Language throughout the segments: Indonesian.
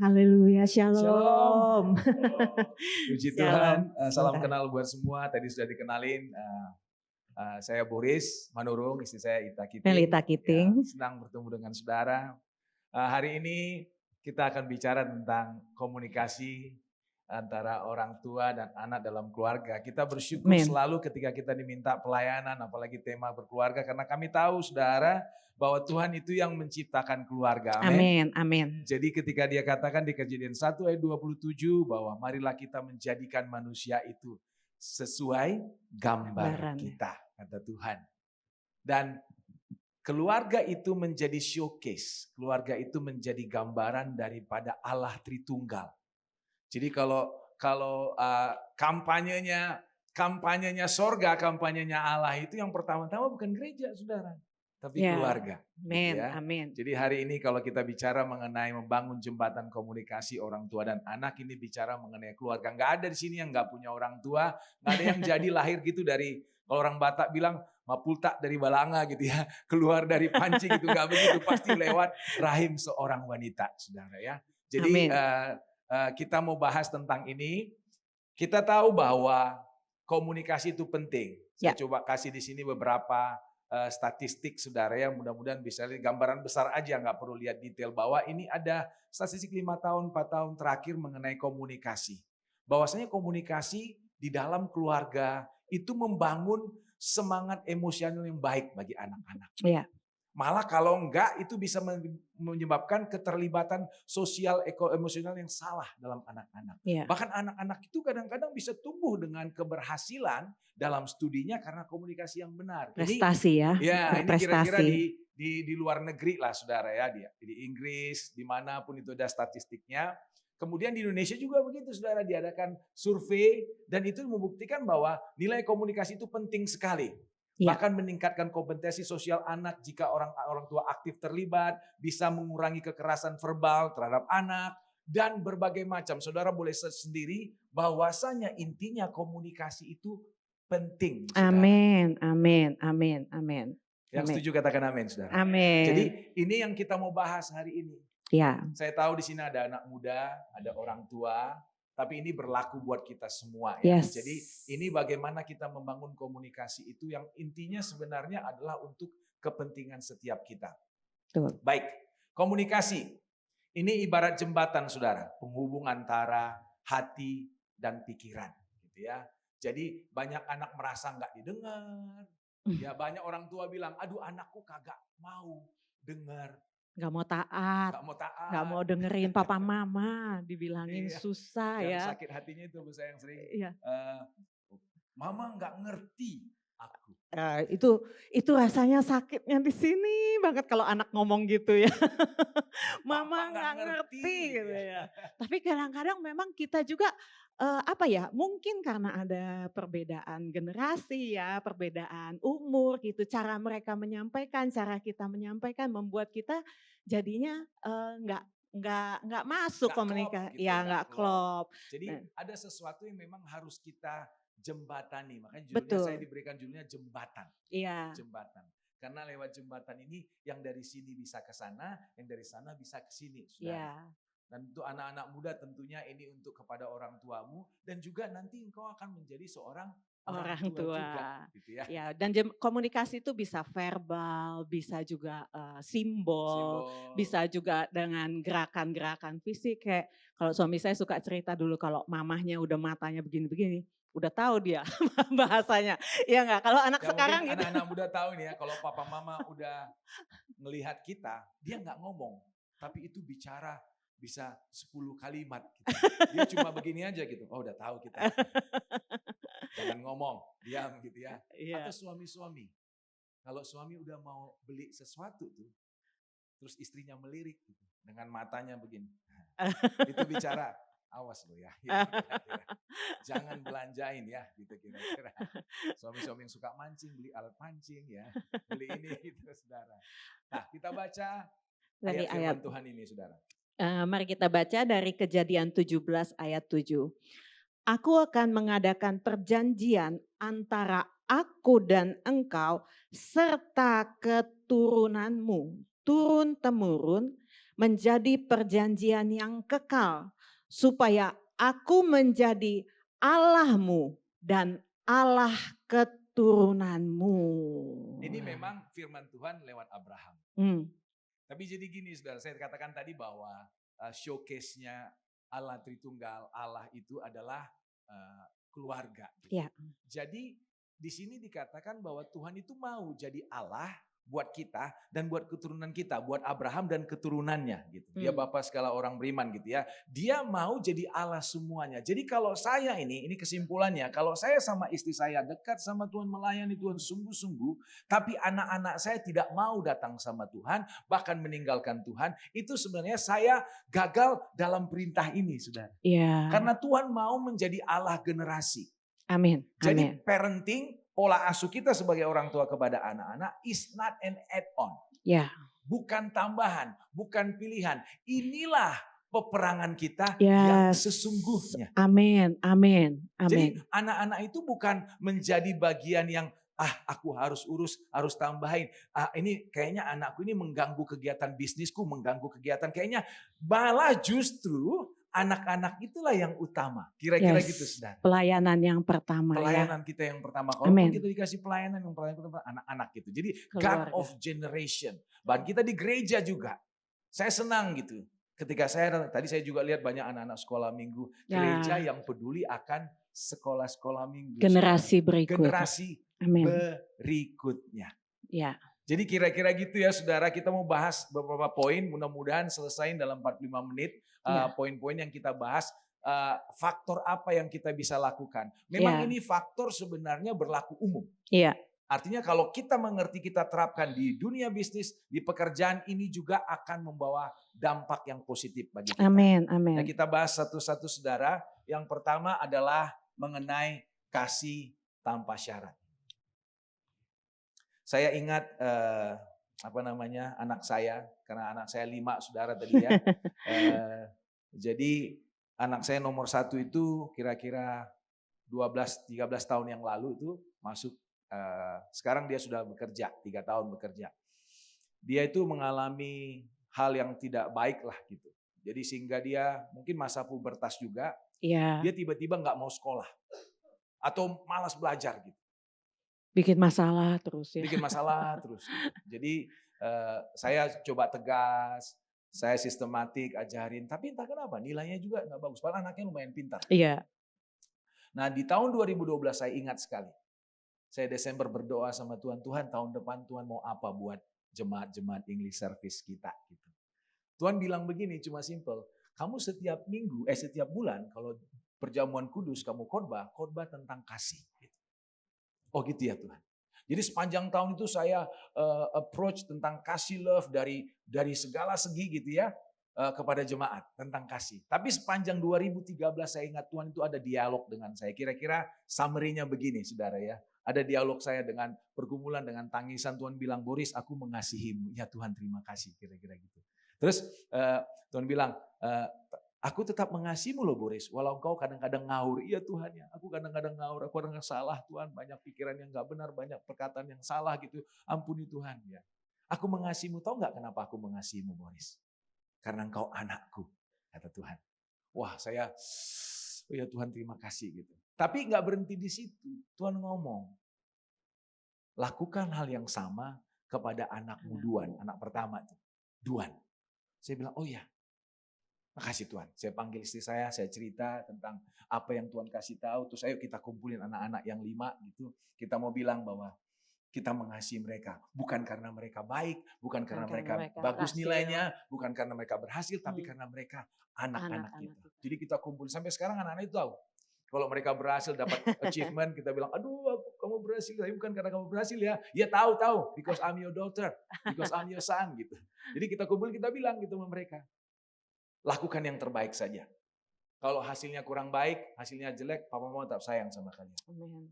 Haleluya, Shalom. shalom. Puji Shalom. Tuhan, salam kenal buat semua. Tadi sudah dikenalin, saya Boris Manurung, istri saya Ita Kiting. Melita Kiting. Ya, senang bertemu dengan saudara. Hari ini kita akan bicara tentang komunikasi antara orang tua dan anak dalam keluarga. Kita bersyukur selalu ketika kita diminta pelayanan, apalagi tema berkeluarga, karena kami tahu saudara bahwa Tuhan itu yang menciptakan keluarga. Amin, amin. Jadi ketika dia katakan di Kejadian 1 ayat 27 bahwa marilah kita menjadikan manusia itu sesuai gambar kita, kata Tuhan. Dan keluarga itu menjadi showcase, keluarga itu menjadi gambaran daripada Allah Tritunggal. Jadi kalau kampanyenya sorga, kampanyenya Allah itu yang pertama-tama bukan gereja, saudara, tapi keluarga. Amin, ya. amin. Jadi hari ini kalau kita bicara mengenai membangun jembatan komunikasi orang tua dan anak, ini bicara mengenai keluarga. Nggak ada di sini yang nggak punya orang tua, nggak ada yang jadi lahir gitu dari, kalau orang Batak bilang mapulta dari balanga gitu ya, keluar dari panci gitu, nggak begitu, pasti lewat rahim seorang wanita, saudara ya. Jadi kita mau bahas tentang ini. Kita tahu bahwa komunikasi itu penting. Saya coba kasih di sini beberapa statistik, saudara ya. Mudah-mudahan bisa lihat gambaran besar aja, nggak perlu lihat detail. Bahwa ini ada statistik 5 tahun, 4 tahun terakhir mengenai komunikasi. Bahwasanya komunikasi di dalam keluarga itu membangun semangat emosional yang baik bagi anak-anak. Iya. Malah kalau enggak itu bisa menyebabkan keterlibatan sosial emosional yang salah dalam anak-anak. Yeah. Bahkan anak-anak itu kadang-kadang bisa tumbuh dengan keberhasilan dalam studinya karena komunikasi yang benar. Prestasi ya. Ya, ini kira-kira di luar negeri lah saudara ya, di Inggris, dimanapun itu ada statistiknya. Kemudian di Indonesia juga begitu saudara, diadakan survei dan itu membuktikan bahwa nilai komunikasi itu penting sekali. Bahkan meningkatkan kompetensi sosial anak jika orang tua aktif terlibat, bisa mengurangi kekerasan verbal terhadap anak, dan berbagai macam. Saudara boleh sendiri bahwasanya intinya komunikasi itu penting. Saudara. Amin, amin, amin, amin. Yang setuju katakan amin, saudara. Amin. Jadi ini yang kita mau bahas hari ini. Ya. Saya tahu di sini ada anak muda, ada orang tua, tapi ini berlaku buat kita semua ya. Yes. Jadi ini bagaimana kita membangun komunikasi itu yang intinya sebenarnya adalah untuk kepentingan setiap kita. Betul. Baik, komunikasi. Ini ibarat jembatan saudara, penghubung antara hati dan pikiran gitu ya. Jadi banyak anak merasa nggak didengar. Ya banyak orang tua bilang, aduh anakku kagak mau dengar. Gak mau taat, gak mau dengerin papa mama, dibilangin susah yang ya. Sakit hatinya itu saya yang sering, mama gak ngerti aku. Itu rasanya sakitnya di sini banget kalau anak ngomong gitu ya. Mama gak ngerti gitu ya. Tapi kadang-kadang memang kita juga mungkin karena ada perbedaan generasi ya, perbedaan umur gitu, cara mereka menyampaikan, cara kita menyampaikan membuat kita jadinya nggak masuk komunikasi, gitu, ya nggak klop. Jadi ada sesuatu yang memang harus kita jembatani, makanya judulnya saya diberikan judulnya jembatan. Iya. Jembatan. Karena lewat jembatan ini yang dari sini bisa ke sana, yang dari sana bisa ke sini, saudara. Iya. Dan untuk anak-anak muda tentunya ini untuk kepada orang tuamu dan juga nanti engkau akan menjadi seorang orang tua juga, gitu ya. Ya, dan komunikasi itu bisa verbal, bisa juga simbol, bisa juga dengan gerakan-gerakan fisik. Kayak kalau suami saya suka cerita dulu kalau mamahnya udah matanya begini-begini, udah tahu dia bahasanya. Iya enggak? Kalau anak sekarang gitu. Anak-anak muda tahu nih ya, kalau papa mama udah melihat kita, dia nggak ngomong, tapi itu bicara bisa 10 kalimat gitu. Dia cuma begini aja gitu. Oh udah tahu kita. Jangan ngomong, diam gitu ya. Atau suami-suami. Kalau suami udah mau beli sesuatu tuh, terus istrinya melirik gitu, dengan matanya begini. Itu bicara, awas lo ya. Gitu, kira-kira. Jangan belanjain ya, gitu kira-kira. Suami-suami yang suka mancing, beli alat mancing ya. Beli ini gitu saudara. Nah kita baca dari ayat Tuhan ini saudara. Mari kita baca dari Kejadian 17 ayat 7. Aku akan mengadakan perjanjian antara aku dan engkau serta keturunanmu turun-temurun menjadi perjanjian yang kekal, supaya aku menjadi Allahmu dan Allah keturunanmu. Ini memang firman Tuhan lewat Abraham. Hmm, Tapi jadi gini saudara, saya katakan tadi bahwa showcase-nya Allah Tritunggal, Allah itu adalah keluarga. ya, Jadi di sini dikatakan bahwa Tuhan itu mau jadi Allah buat kita dan buat keturunan kita, buat Abraham dan keturunannya gitu. Dia bapa segala orang beriman gitu ya. Dia mau jadi Allah semuanya. Jadi kalau saya ini kesimpulannya, kalau saya sama istri saya dekat sama Tuhan, melayani Tuhan sungguh-sungguh, tapi anak-anak saya tidak mau datang sama Tuhan, bahkan meninggalkan Tuhan, itu sebenarnya saya gagal dalam perintah ini, saudara. ya. Karena Tuhan mau menjadi Allah generasi. Amin. Jadi Amin. parenting, pola asuh kita sebagai orang tua kepada anak-anak is not an add-on. Ya. Bukan tambahan, bukan pilihan. Inilah peperangan kita yang Yes. sesungguhnya. Amin. Amin. Jadi Amin. anak-anak itu bukan menjadi bagian yang aku harus urus, harus tambahin. Ini kayaknya anakku ini mengganggu kegiatan bisnisku, mengganggu kegiatan. Kayaknya malah justru anak-anak itulah yang utama. Kira-kira gitu, saudara. Pelayanan yang pertama Pelayanan kita yang pertama. Kalau kita dikasih pelayanan yang pertama anak-anak gitu. Jadi God of generation. Bahkan kita di gereja juga. Saya senang gitu. Ketika tadi saya juga lihat banyak anak-anak sekolah minggu. Gereja yang peduli akan sekolah-sekolah minggu. Generasi berikut. Generasi berikutnya. Ya. Jadi kira-kira gitu ya saudara, kita mau bahas beberapa poin, mudah-mudahan selesai dalam 45 menit. Poin-poin yang kita bahas, faktor apa yang kita bisa lakukan. Memang ini faktor sebenarnya berlaku umum. Iya. Artinya kalau kita mengerti, kita terapkan di dunia bisnis, di pekerjaan, ini juga akan membawa dampak yang positif bagi kita. Amin, amin. Nah, kita bahas satu-satu saudara. Yang pertama adalah mengenai kasih tanpa syarat. Saya ingat anak saya, karena anak saya 5 saudara tadi ya. Jadi anak saya nomor 1 itu kira-kira 12-13 tahun yang lalu itu masuk. Sekarang dia sudah bekerja, 3 tahun bekerja. Dia itu mengalami hal yang tidak baik lah gitu. Jadi sehingga dia mungkin masa pubertas juga. Dia tiba-tiba nggak mau sekolah atau malas belajar gitu. Bikin masalah terus ya. Bikin masalah terus. Gitu. Jadi saya coba tegas, saya sistematik ajarin, tapi entah kenapa nilainya juga nggak bagus. Padahal anaknya lumayan pintar. Iya. Nah di tahun 2012 saya ingat sekali. Saya Desember berdoa sama Tuhan, Tuhan tahun depan Tuhan mau apa buat jemaat-jemaat English Service kita gitu. Tuhan bilang begini, cuma simple. Kamu setiap minggu, setiap bulan kalau perjamuan kudus kamu khotbah tentang kasih. Gitu. Oh gitu ya Tuhan. Jadi sepanjang tahun itu saya approach tentang kasih love dari segala segi gitu ya kepada jemaat tentang kasih. Tapi sepanjang 2013 saya ingat Tuhan itu ada dialog dengan saya. Kira-kira summary-nya begini saudara ya. Ada dialog saya dengan pergumulan, dengan tangisan. Tuhan bilang, Boris aku mengasihimu. Ya Tuhan terima kasih, kira-kira gitu. Terus Tuhan bilang, aku tetap mengasihimu loh Boris. Walau engkau kadang-kadang ngawur. Iya Tuhan ya, aku kadang-kadang ngawur. Aku kadang-kadang salah Tuhan. Banyak pikiran yang gak benar, banyak perkataan yang salah gitu. Ampuni Tuhan ya. Aku mengasihimu, tahu gak kenapa aku mengasihimu Boris? Karena engkau anakku, kata Tuhan. Wah saya, oh ya Tuhan terima kasih gitu. Tapi nggak berhenti di situ. Tuhan ngomong, lakukan hal yang sama kepada anakmu Duan, anak pertama tuh, Duan. Saya bilang, oh ya, makasih Tuhan. Saya panggil istri saya cerita tentang apa yang Tuhan kasih tahu. Terus ayo kita kumpulin anak-anak yang 5 gitu. Kita mau bilang bahwa kita mengasihi mereka. Bukan karena mereka baik, bukan karena mereka bagus nilainya, bukan karena mereka berhasil, tapi karena mereka anak-anak kita. Jadi kita kumpul. Sampai sekarang anak-anak itu tahu. Kalau mereka berhasil dapat achievement, kita bilang, aduh kamu berhasil, tapi bukan karena kamu berhasil ya. Ya tahu, because I'm your daughter, because I'm your son gitu. Jadi kita kumpul, kita bilang gitu sama mereka. Lakukan yang terbaik saja. Kalau hasilnya kurang baik, hasilnya jelek, papa mama tetap sayang sama kalian.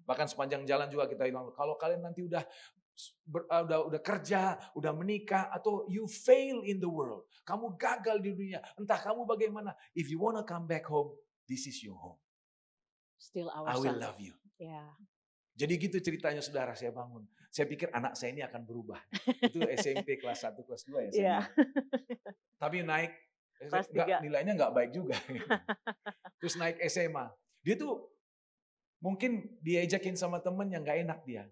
Bahkan sepanjang jalan juga kita bilang, kalau kalian nanti udah kerja, udah menikah, atau you fail in the world, kamu gagal di dunia, entah kamu bagaimana, if you wanna come back home, this is your home. Still our I will son. love you. Yeah. Jadi gitu ceritanya saudara, saya bangun. Saya pikir anak saya ini akan berubah. Itu SMP kelas 1, kelas 2 ya saya Iya, bilang. Tapi naik, kelas 3. nilainya nggak baik juga. Terus naik SMA. Dia tuh mungkin diajakin sama temen yang nggak enak dia.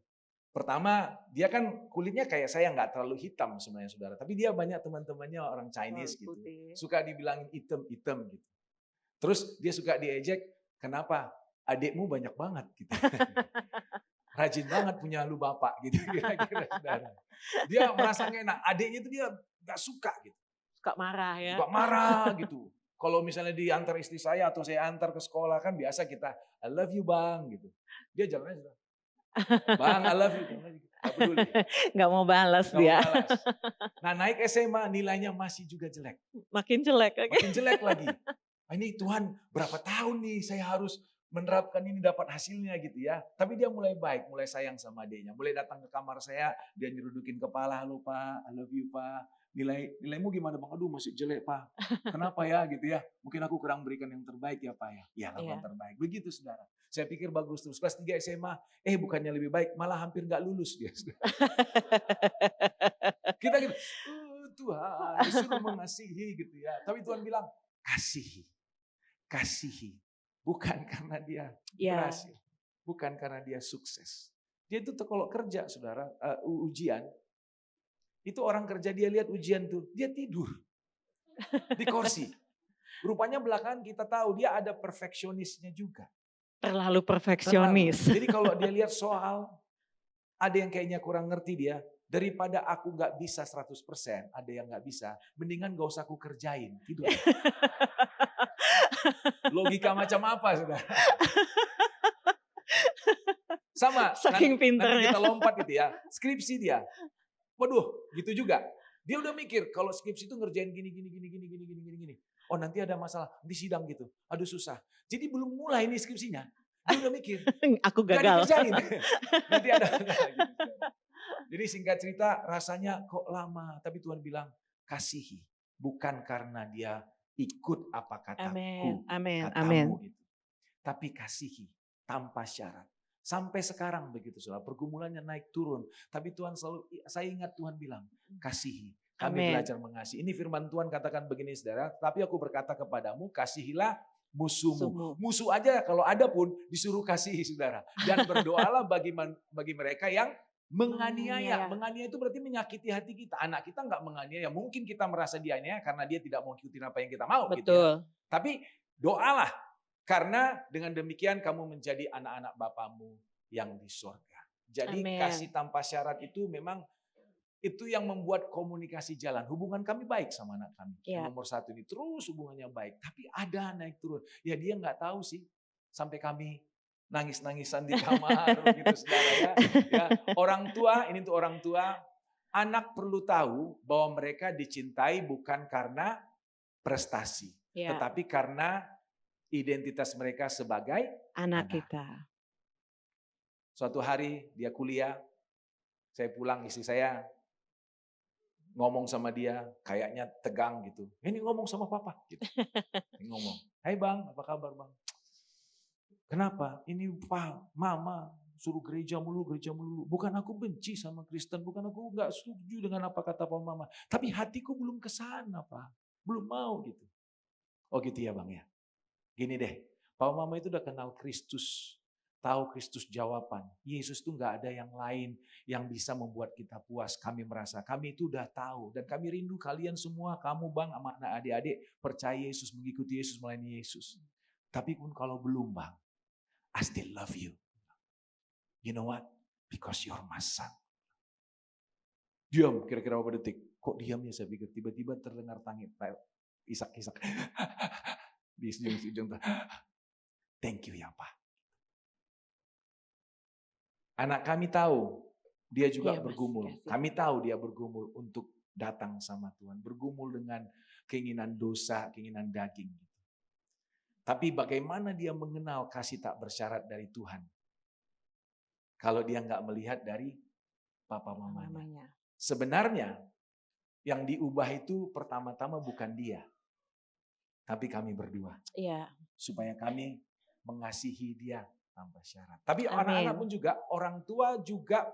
Pertama, dia kan kulitnya kayak saya, nggak terlalu hitam sebenarnya saudara. Tapi dia banyak teman-temannya orang Chinese gitu. Putih. Suka dibilangin hitam-hitam gitu. Terus dia suka diejek, kenapa? Adikmu banyak banget gitu. Rajin banget punya lu bapak gitu kira-kira saudara. Dia merasa nggak enak, adiknya itu dia nggak suka gitu. Suka marah ya. Suka marah gitu. Kalau misalnya diantar istri saya atau saya antar ke sekolah kan biasa kita, I love you bang gitu. Dia jalannya sudah, bang I love you. Gak peduli. Nggak mau balas Nggak mau dia. balas. Nah naik SMA nilainya masih juga jelek. Makin jelek. Makin jelek lagi. Ini Tuhan berapa tahun nih saya harus menerapkan ini dapat hasilnya gitu ya. Tapi dia mulai baik, mulai sayang sama adiknya. Mulai datang ke kamar saya, dia nyerudukin kepala, halo Pak, I love you Pak. Nilaimu gimana Bang? Aduh masih jelek Pak. Kenapa ya gitu ya. Mungkin aku kurang berikan yang terbaik ya Pak ya. Ya lakukan terbaik. Begitu saudara. Saya pikir bagus terus. Kelas 3 SMA, bukannya lebih baik, malah hampir gak lulus dia. Kita gitu, Tuhan disuruh mengasihi gitu ya. Tapi Tuhan bilang, kasihi. Kasihi. Bukan karena dia berhasil. Bukan karena dia sukses. Dia itu kalau kerja saudara, ujian. Itu orang kerja dia lihat ujian tuh, dia tidur. Di kursi. Rupanya belakangan kita tahu dia ada perfeksionisnya juga. Terlalu perfeksionis. Jadi kalau dia lihat soal, ada yang kayaknya kurang ngerti dia. Daripada aku gak bisa 100%, ada yang gak bisa. Mendingan gak usah aku kerjain. Tidur. Logika macam apa saudara? Sama, Saking pinternya. nanti kita lompat gitu ya. Skripsi dia. Waduh, gitu juga. Dia udah mikir kalau skripsi itu ngerjain gini. Oh nanti ada masalah, nanti sidang gitu. Aduh susah. Jadi belum mulai nih skripsinya. Dia udah mikir. Aku Gak gagal. dikerjain. Nanti ada. Jadi singkat cerita rasanya kok lama. Tapi Tuhan bilang kasihi. Bukan karena dia ikut apa kataku, katamu gitu. Tapi kasihi tanpa syarat. Sampai sekarang begitu saudara, pergumulannya naik turun. Tapi Tuhan selalu, saya ingat Tuhan bilang, kasihi. Kami belajar mengasihi. Ini firman Tuhan katakan begini saudara, tapi aku berkata kepadamu, kasihilah musuhmu. Musuh aja kalau ada pun disuruh kasihi saudara. Dan berdoalah bagi mereka yang menganiaya. Menganiaya itu berarti menyakiti hati kita. Anak kita nggak menganiaya. Mungkin kita merasa dianiaya karena dia tidak mau ikutin apa yang kita mau. Betul. Gitu ya. Tapi doalah. Karena dengan demikian kamu menjadi anak-anak Bapamu yang di surga. Jadi kasih tanpa syarat itu memang itu yang membuat komunikasi jalan. Hubungan kami baik sama anak kami. Yang nomor 1 ini terus hubungannya baik. Tapi ada naik turun. Ya dia nggak tahu sih. Sampai kami nangis-nangisan di kamar gitu saudara ya. Orang tua, ini untuk orang tua, anak perlu tahu bahwa mereka dicintai bukan karena prestasi, tetapi karena identitas mereka sebagai anak kita. Suatu hari dia kuliah, saya pulang, istri saya ngomong sama dia, kayaknya tegang gitu. Ini ngomong sama papa gitu. Ini ngomong, "Hai Bang, apa kabar Bang?" Kenapa? Ini Pak, Mama suruh gereja mulu. Bukan aku benci sama Kristen, bukan aku nggak setuju dengan apa kata Pak Mama. Tapi hatiku belum kesana Pak, belum mau gitu. Oh gitu ya Bang ya. Gini deh, Pak Mama itu udah kenal Kristus, tahu Kristus jawaban. Yesus itu nggak ada yang lain yang bisa membuat kita puas. Kami merasa, kami itu udah tahu dan kami rindu kalian semua, kamu Bang, sama adik-adik percaya Yesus, mengikuti Yesus, melayani Yesus. Tapi pun kalau belum Bang, I still love you. You know what? Because you're my son. Diam kira-kira beberapa detik. Kok diamnya saya pikir. Tiba-tiba terdengar tangis. Isak-isak. Di ujung. Thank you ya Pak. Anak kami tahu. Dia juga bergumul. Kami tahu dia bergumul untuk datang sama Tuhan. Bergumul dengan keinginan dosa, keinginan daging. Tapi bagaimana dia mengenal kasih tak bersyarat dari Tuhan? Kalau dia nggak melihat dari papa mamanya. Sebenarnya yang diubah itu pertama-tama bukan dia. Tapi kami berdua. Supaya kami mengasihi dia tanpa syarat. Tapi anak-anak Amin. pun juga, orang tua juga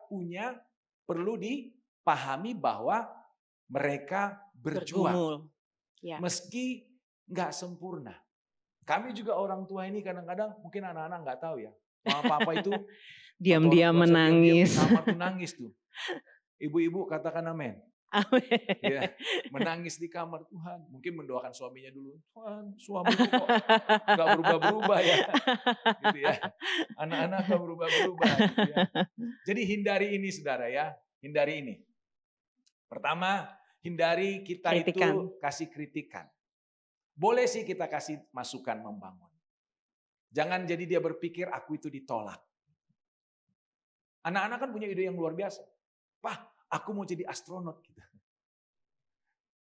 perlu dipahami bahwa mereka berjuang. Bergumul. Ya. Meski nggak sempurna. Kami juga orang tua ini kadang-kadang mungkin anak-anak nggak tahu ya. Mama papa itu atau orang Diam-diam tua saya diam-diam di menangis. kamar tuh nangis tuh. Ibu-ibu katakan amin. Amin. Ya, menangis di kamar Tuhan. Mungkin mendoakan suaminya dulu. Tuhan, suamiku kok nggak berubah-berubah ya. Gitu ya. Anak-anak nggak berubah-berubah. Gitu ya. Jadi hindari ini saudara ya. Hindari ini. Pertama, hindari kita Kritikan. itu kasih kritikan. Boleh sih kita kasih masukan membangun. Jangan jadi dia berpikir aku itu ditolak. Anak-anak kan punya ide yang luar biasa. Pak, aku mau jadi astronot. Gitu.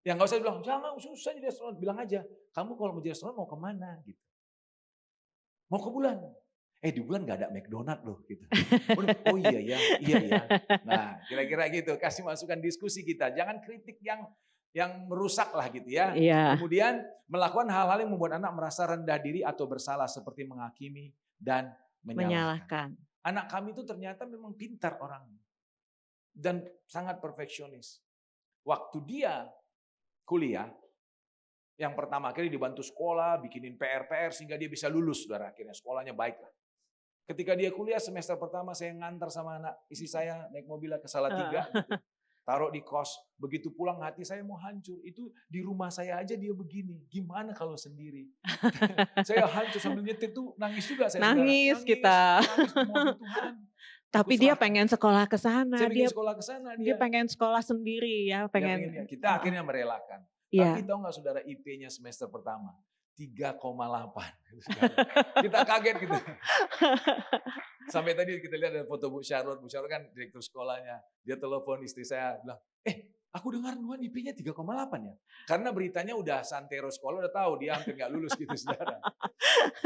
Ya nggak usah bilang, jangan susah jadi astronot. Bilang aja, kamu kalau mau jadi astronot mau kemana? Gitu. Mau ke bulan. Di bulan nggak ada McDonald loh. Gitu. Oh iya ya. Nah kira-kira gitu, kasih masukan diskusi kita. Jangan kritik yang merusak lah gitu ya. Iya. Kemudian melakukan hal-hal yang membuat anak merasa rendah diri atau bersalah seperti menghakimi dan menyalahkan. Anak kami itu ternyata memang pintar orangnya dan sangat perfeksionis. Waktu dia kuliah, yang pertama kali dibantu sekolah, bikinin PR-PR sehingga dia bisa lulus, saudara. Akhirnya sekolahnya baik lah. Ketika dia kuliah semester pertama saya ngantar sama anak istri saya naik mobil ke Salatiga, gitu. Taruh di kos. Begitu pulang hati saya mau hancur. Itu di rumah saya aja dia begini. Gimana kalau sendiri? Saya hancur sambil nyetir tuh nangis juga saya. Nangis kita. Nangis di mobil Tuhan. Tapi dia pengen sekolah ke sana. Saya pengen sekolah ke sana. Dia pengen sekolah sendiri ya. Kita akhirnya merelakan. Ya. Tapi tahu nggak saudara IP-nya semester pertama? 3,8. Kita kaget gitu. Sampai tadi kita lihat ada foto Bu Charlotte. Bu Charlotte kan direktur sekolahnya. Dia telepon istri saya bilang, aku dengar Nuan IP-nya 3,8 ya. Karena beritanya udah santero sekolah udah tahu dia hampir nggak lulus gitu saudara.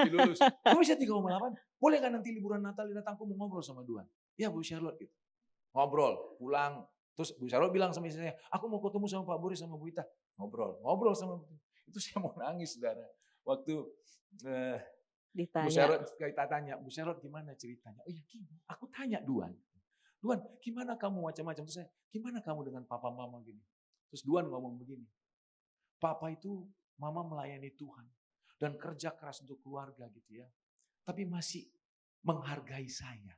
Lulus. Kamu bisa 3,8? Boleh kan nanti liburan Natal datang aku mau ngobrol sama Duan. Ya Bu Charlotte gitu. Ngobrol, pulang. Terus Bu Charlotte bilang sama istri saya, aku mau ketemu sama Pak Boris sama Bu Ita. Ngobrol sama itu saya mau nangis saudara. Waktu Bu Charlotte kita tanya, Bu Charlotte gimana ceritanya? Oh iya gini, aku tanya Duan, gimana kamu macam-macam? Terus saya, gimana kamu dengan papa mama gini? Terus Duan ngomong begini, papa itu mama melayani Tuhan dan kerja keras untuk keluarga gitu ya. Tapi masih menghargai saya.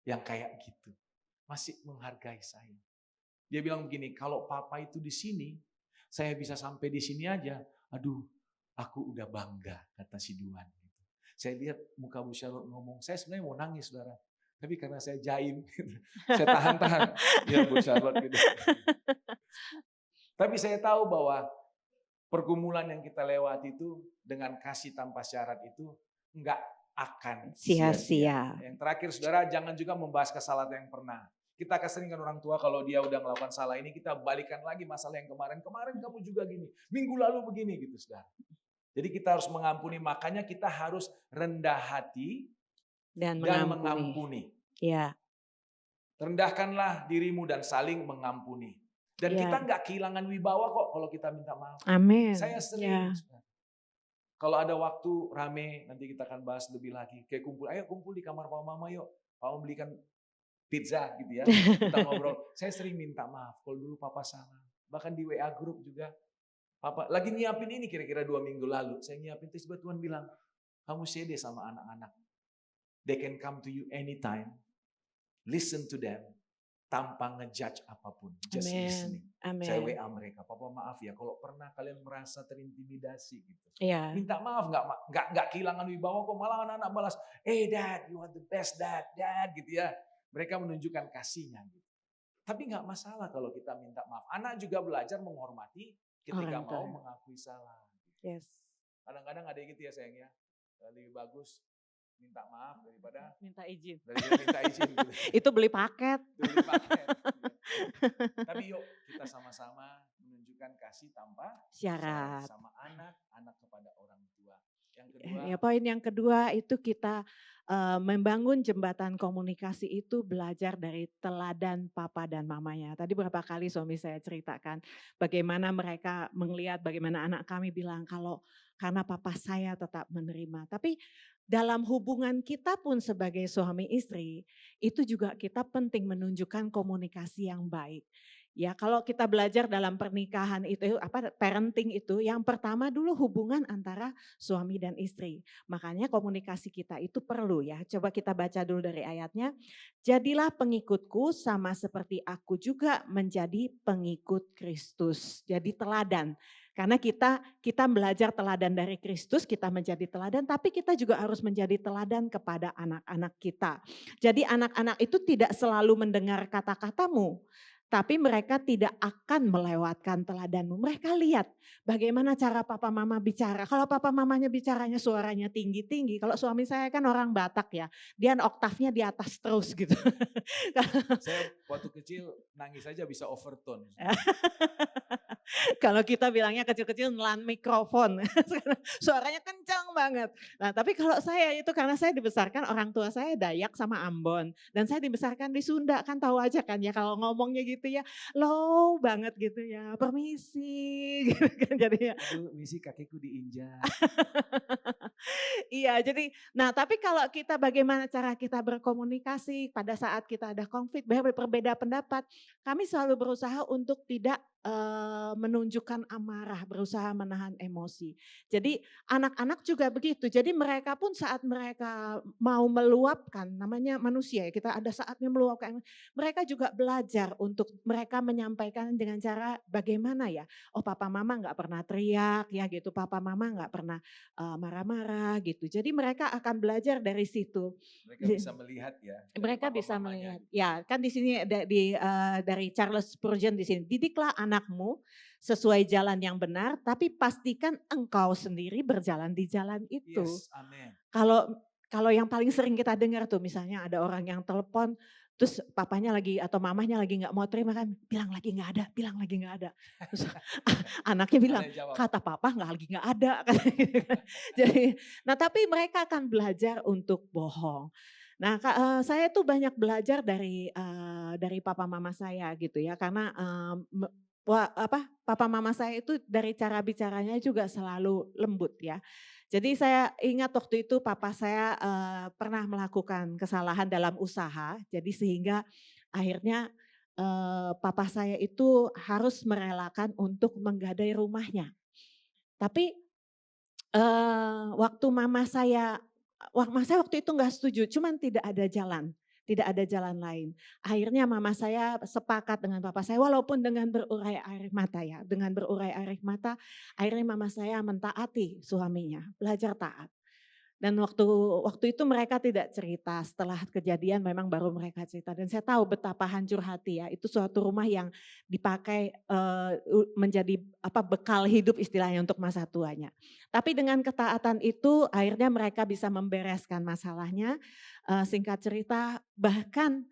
Yang kayak gitu. Masih menghargai saya. Dia bilang begini, kalau papa itu di sini, saya bisa sampai di sini aja. Aduh, aku udah bangga, kata si Duan. Saya lihat muka Bu Charlotte ngomong, saya sebenarnya mau nangis, saudara. Tapi karena saya jaim, saya tahan-tahan. Ya Bu Charlotte gitu. Tapi saya tahu bahwa pergumulan yang kita lewati itu dengan kasih tanpa syarat itu enggak akan sia-sia. Yang terakhir saudara, jangan juga membahas kesalahan yang pernah. Kita keseringan orang tua kalau dia udah melakukan salah ini, kita balikan lagi masalah yang kemarin. Kemarin kamu juga gini, minggu lalu begini gitu saudara. Jadi kita harus mengampuni, makanya kita harus rendah hati dan mengampuni. Ya. Rendahkanlah dirimu dan saling mengampuni. Dan kita nggak kehilangan wibawa kok kalau kita minta maaf. Amin. Saya sering. Kalau ada waktu rame, nanti kita akan bahas lebih lagi. Kayak kumpul, ayo kumpul di kamar papa mama yuk. Papa belikan pizza gitu ya. Kita ngobrol. Saya sering minta maaf kalau dulu papa salah. Bahkan di WA grup juga. Papa lagi nyiapin ini kira-kira 2 minggu lalu. Saya nyiapin, tiba-tiba Tuhan bilang, kamu share sama anak-anak. They can come to you anytime. Listen to them. Tanpa ngejudge apapun. Just listening. Amen. Saya WA mereka, papa maaf ya kalau pernah kalian merasa terintimidasi gitu. Yeah. Minta maaf, nggak kehilangan wibawa kok, malah anak-anak balas, dad, you are the best dad gitu ya. Mereka menunjukkan kasihnya gitu. Tapi nggak masalah kalau kita minta maaf. Anak juga belajar menghormati ketika mau mengakui salah. Gitu. Yes. Kadang-kadang ada gitu ya sayang ya, lebih bagus minta maaf daripada minta izin. Gitu. Itu beli paket. Tapi yuk kita sama-sama menunjukkan kasih tanpa syarat sama anak kepada orang tua. Yang kedua, poin yang kedua itu kita membangun jembatan komunikasi itu belajar dari teladan papa dan mamanya. Tadi berapa kali suami saya ceritakan bagaimana mereka melihat bagaimana anak kami bilang kalau karena papa saya tetap menerima. Tapi dalam hubungan kita pun sebagai suami istri, itu juga kita penting menunjukkan komunikasi yang baik. Ya, kalau kita belajar dalam pernikahan itu apa parenting itu yang pertama dulu hubungan antara suami dan istri. Makanya komunikasi kita itu perlu ya. Coba kita baca dulu dari ayatnya. Jadilah pengikutku sama seperti aku juga menjadi pengikut Kristus. Jadi teladan. Karena kita belajar teladan dari Kristus, kita menjadi teladan, tapi kita juga harus menjadi teladan kepada anak-anak kita. Jadi anak-anak itu tidak selalu mendengar kata-katamu, tapi mereka tidak akan melewatkan teladanmu. Mereka lihat bagaimana cara papa mama bicara. Kalau papa mamanya bicaranya suaranya tinggi-tinggi, kalau suami saya kan orang Batak ya, dia oktavnya di atas terus gitu. Saya waktu kecil nangis aja bisa overtone. Kalau kita bilangnya kecil-kecil nelan mikrofon, suaranya kencang banget. Nah tapi kalau saya itu karena saya dibesarkan orang tua saya Dayak sama Ambon. Dan saya dibesarkan di Sunda kan tahu aja kan ya kalau ngomongnya gitu ya low banget gitu ya, permisi gitu kan jadinya. Aduh, misi kakiku diinjak. Iya, jadi nah tapi kalau kita bagaimana cara kita berkomunikasi pada saat kita ada konflik, berbeda pendapat, kami selalu berusaha untuk tidak menunjukkan amarah, berusaha menahan emosi. Jadi anak-anak juga begitu. Jadi mereka pun saat mereka mau meluapkan, namanya manusia ya, kita ada saatnya meluapkan. Mereka juga belajar untuk mereka menyampaikan dengan cara bagaimana ya. Oh papa mama nggak pernah teriak ya gitu, papa mama nggak pernah marah-marah gitu. Jadi mereka akan belajar dari situ. Mereka bisa melihat ya dari Mereka papa bisa mamanya melihat. gitu. Ya, kan di sini dari Charles Spurgeon di sini, "Didiklah anakmu sesuai jalan yang benar, tapi pastikan engkau sendiri berjalan di jalan itu." Yes, amin. Kalau kalau yang paling sering kita dengar tuh misalnya ada orang yang telepon, terus papanya lagi atau mamahnya lagi nggak mau terima kan, "Bilang lagi nggak ada, bilang lagi nggak ada." Terus anaknya bilang, Ada yang jawab. "Kata papa lagi nggak ada." Katanya gitu kan. Jadi, nah tapi mereka akan belajar untuk bohong. Nah saya tuh banyak belajar dari papa mama saya gitu ya, karena, papa mama saya itu dari cara bicaranya juga selalu lembut ya. Jadi saya ingat waktu itu papa saya, pernah melakukan kesalahan dalam usaha, jadi sehingga akhirnya, papa saya itu harus merelakan untuk menggadai rumahnya. Tapi, waktu mama saya waktu itu nggak setuju, cuman tidak ada jalan lain. Akhirnya mama saya sepakat dengan papa saya walaupun dengan berurai air mata ya, dengan berurai air mata akhirnya mama saya mentaati suaminya, belajar taat. Dan waktu waktu itu mereka tidak cerita, setelah kejadian memang baru mereka cerita dan saya tahu betapa hancur hati ya, itu suatu rumah yang dipakai, menjadi bekal hidup istilahnya untuk masa tuanya. Tapi dengan ketaatan itu akhirnya mereka bisa membereskan masalahnya, singkat cerita bahkan,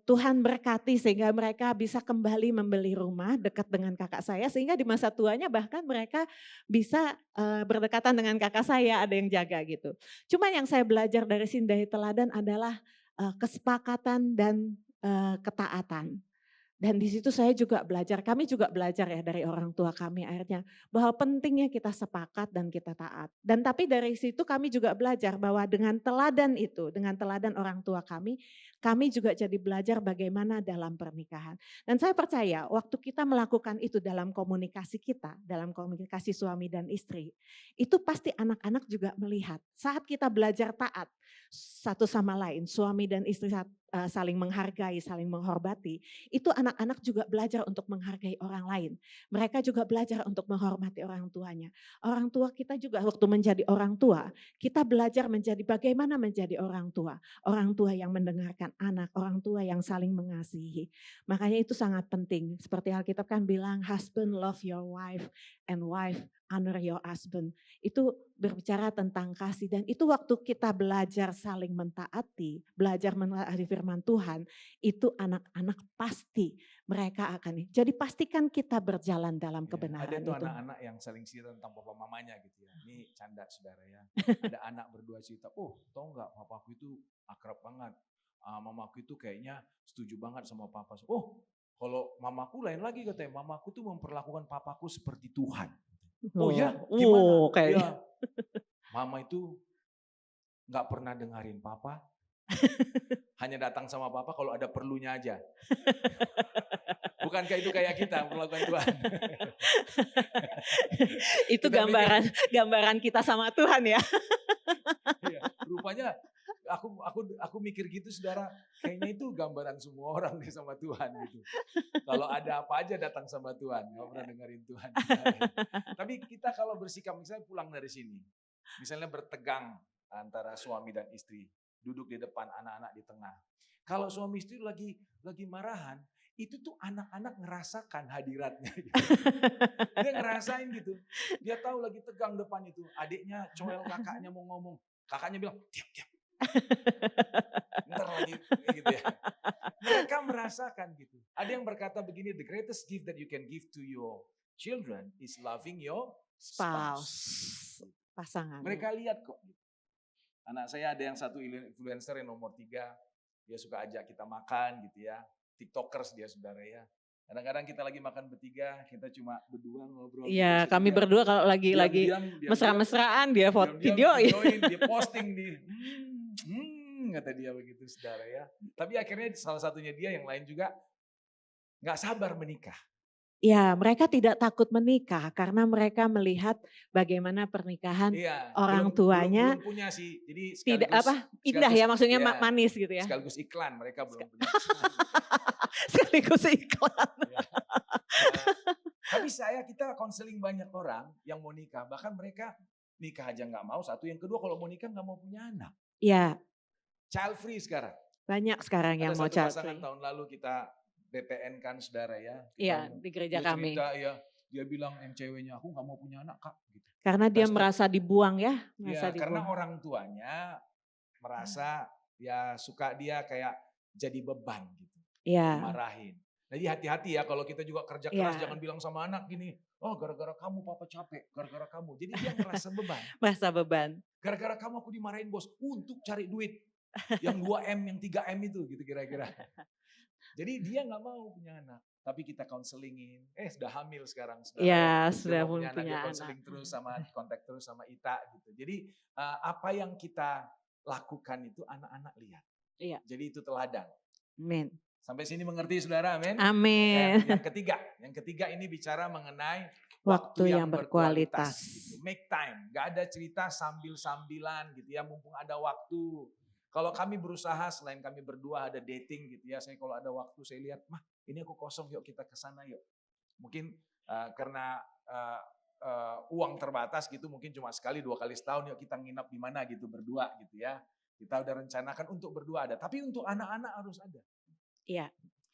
Tuhan berkati sehingga mereka bisa kembali membeli rumah dekat dengan kakak saya sehingga di masa tuanya bahkan mereka bisa, berdekatan dengan kakak saya, ada yang jaga gitu. Cuma yang saya belajar dari sini dari teladan adalah, kesepakatan dan, ketaatan. Dan di situ saya juga belajar, kami juga belajar ya dari orang tua kami akhirnya, bahwa pentingnya kita sepakat dan kita taat. Dan tapi dari situ kami juga belajar bahwa dengan teladan itu, dengan teladan orang tua kami juga jadi belajar bagaimana dalam pernikahan. Dan saya percaya waktu kita melakukan itu dalam komunikasi kita, dalam komunikasi suami dan istri, itu pasti anak-anak juga melihat. Saat kita belajar taat satu sama lain, suami dan istri saling menghargai, saling menghormati, itu anak-anak juga belajar untuk menghargai orang lain. Mereka juga belajar untuk menghormati orang tuanya. Orang tua kita juga waktu menjadi orang tua, kita belajar menjadi bagaimana menjadi orang tua. Orang tua yang mendengarkan anak, orang tua yang saling mengasihi. Makanya itu sangat penting. Seperti Alkitab kan bilang, husband love your wife and wife honor your husband. Itu berbicara tentang kasih dan itu waktu kita belajar saling mentaati, belajar menaati firman Tuhan, itu anak-anak pasti mereka akan jadi pastikan kita berjalan dalam Ya, ada kebenaran tuh itu. anak-anak yang saling cerita tentang papa mamanya gitu ya. Ini canda saudara ya. Ada anak berdua cerita, oh tau nggak papaku itu akrab banget. Mamaku itu kayaknya setuju banget sama papa. Oh kalau mamaku lain lagi katanya, mamaku tuh memperlakukan papaku seperti Tuhan. Oh ya, Oh, gimana? kayak Ya, mama itu nggak pernah dengerin papa, hanya datang sama papa kalau ada perlunya aja. Bukankah itu kayak kita melakukan Tuhan? itu Kita pikir, gambaran kita sama Tuhan ya. iya, rupanya aku mikir gitu saudara, kayaknya itu gambaran semua orang deh sama Tuhan gitu. Kalau ada apa aja datang sama Tuhan, nggak pernah dengerin Tuhan. Tapi kita kalau bersikap misalnya pulang dari sini, misalnya bertegang antara suami dan istri, duduk di depan, anak-anak di tengah. Kalau suami istri lagi marahan, itu tuh anak-anak ngerasakan hadiratnya. Gitu. Dia ngerasain gitu. Dia tahu lagi tegang depan itu. Adiknya coel kakaknya mau ngomong. Kakaknya bilang, diam. Ntar lagi gitu ya. Mereka merasakan gitu. Ada yang berkata begini, the greatest gift that you can give to your children is loving your spouse. Spouse, pasangan. Mereka lihat kok. Gitu. Anak saya ada yang satu influencer yang nomor 3, dia suka ajak kita makan gitu ya. TikTokers dia saudara ya. Kadang-kadang kita lagi makan bertiga, kita cuma berdua ngobrol. Iya, gitu. kami berdua kalau lagi mesra-mesraan dia videoin, dia posting di kata dia begitu saudara ya. Tapi akhirnya salah satunya dia yang lain juga nggak sabar menikah. Ya, mereka tidak takut menikah karena mereka melihat bagaimana pernikahan orang tuanya belum punya sih. Jadi tidak indah ya, maksudnya manis gitu ya. Sekaligus iklan, mereka belum punya. Sekaligus iklan. Ya. Tapi kita konseling banyak orang yang mau nikah, bahkan mereka nikah aja nggak mau. Satu, yang kedua kalau mau nikah nggak mau punya anak. Iya. Child free sekarang. Banyak sekarang yang mau child free. Ada satu pasangan tahun lalu kita BPN kan saudara ya. Iya, di gereja kami. Cerita, ya, dia bilang yang ceweknya, aku nggak mau punya anak kak. Gitu. Karena dia merasa dibuang ya. Karena orang tuanya merasa ya suka dia kayak jadi beban gitu. Iya. Dimarahin. Jadi hati-hati ya kalau kita juga kerja keras, jangan bilang sama anak gini, oh gara-gara kamu papa capek, gara-gara kamu. Jadi dia merasa beban. Merasa beban. Gara-gara kamu aku dimarahin bos untuk cari duit. Yang 2M, yang 3M itu gitu kira-kira. Jadi dia nggak mau punya anak, tapi kita counselingin. Sudah hamil sekarang. Iya, sudah punya anak. Dia anak. counseling terus sama kontak terus sama Ita gitu. Jadi apa yang kita lakukan itu anak-anak lihat. Iya. Jadi itu teladan. Amin. Sampai sini mengerti saudara, amin? Amin. Yang ketiga ini bicara mengenai waktu yang berkualitas. Gitu. Make time, gak ada cerita sambil-sambilan gitu ya, mumpung ada waktu. Kalau kami berusaha, selain kami berdua ada dating gitu ya, saya kalau ada waktu saya lihat, mah ini aku kosong, yuk kita ke sana yuk. Mungkin karena uang terbatas gitu, mungkin cuma sekali 2 kali setahun, yuk kita nginap di mana gitu berdua gitu ya. Kita udah rencanakan untuk berdua ada, tapi untuk anak-anak harus ada. Iya,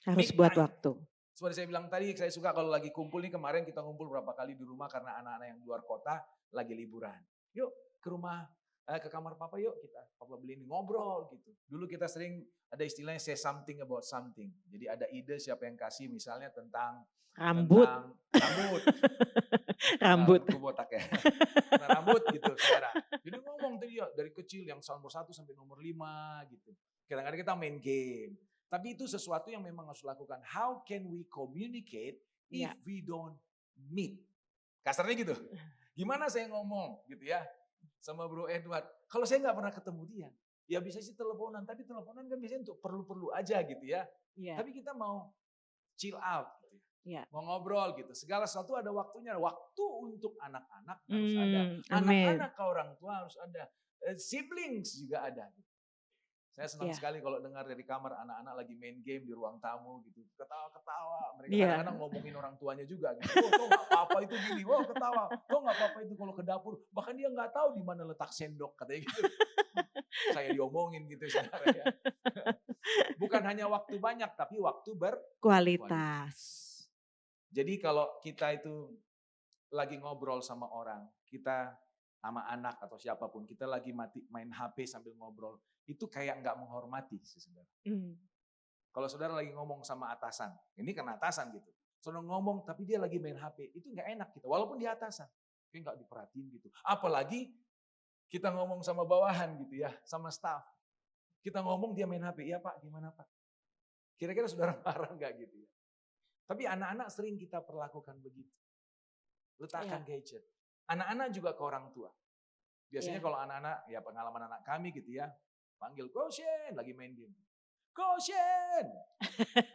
harus buat waktu. Seperti saya bilang tadi, saya suka kalau lagi kumpul nih, kemarin kita ngumpul berapa kali di rumah karena anak-anak yang luar kota lagi liburan. Yuk ke rumah, ke kamar papa yuk, papa beliin ngobrol gitu. Dulu kita sering ada istilahnya say something about something. Jadi ada ide siapa yang kasih misalnya tentang rambut. Rambut. Botak ya. Nah, rambut gitu saudara. Jadi ngomong tadi ya dari kecil yang nomor 1 sampai nomor 5 gitu. Kadang-kadang kita main game. Tapi itu sesuatu yang memang harus dilakukan. How can we communicate if we don't meet? Kasarnya gitu. Gimana saya ngomong gitu ya sama Bro Edward. Kalau saya nggak pernah ketemu dia, ya bisa sih teleponan. Tapi teleponan kan biasanya untuk perlu-perlu aja gitu ya. Tapi kita mau chill out gitu. Mau ngobrol gitu. Segala sesuatu ada waktunya. Waktu untuk anak-anak harus ada. Anak-anak ke orang tua harus ada. Siblings juga ada. Gitu. Saya senang sekali kalau dengar dari kamar anak-anak lagi main game di ruang tamu gitu. Ketawa-ketawa. Mereka kadang-kadang ngomongin orang tuanya juga gitu. Oh, tuh gak apa-apa itu gini. Oh, ketawa. Tuh gak apa-apa itu kalau ke dapur. Bahkan dia gak tahu di mana letak sendok katanya gitu. Saya diomongin gitu saudara ya. Bukan hanya waktu banyak tapi waktu berkualitas. Jadi kalau kita itu lagi ngobrol sama orang, kita sama anak atau siapapun, kita lagi main HP sambil ngobrol, itu kayak nggak menghormati sih saudara. Kalau saudara lagi ngomong sama atasan, ini kan atasan gitu, saudara ngomong tapi dia lagi main HP, itu nggak enak kita, walaupun dia atasan, kayak nggak diperhatiin gitu. Apalagi kita ngomong sama bawahan gitu ya, sama staff, kita ngomong dia main HP, iya Pak, gimana Pak? Kira-kira saudara marah nggak gitu ya? Tapi anak-anak sering kita perlakukan begitu. Letakkan gadget. Anak-anak juga ke orang tua. Biasanya Iya. kalau anak-anak, ya pengalaman anak kami gitu ya, panggil Goshen, lagi main game. Goshen!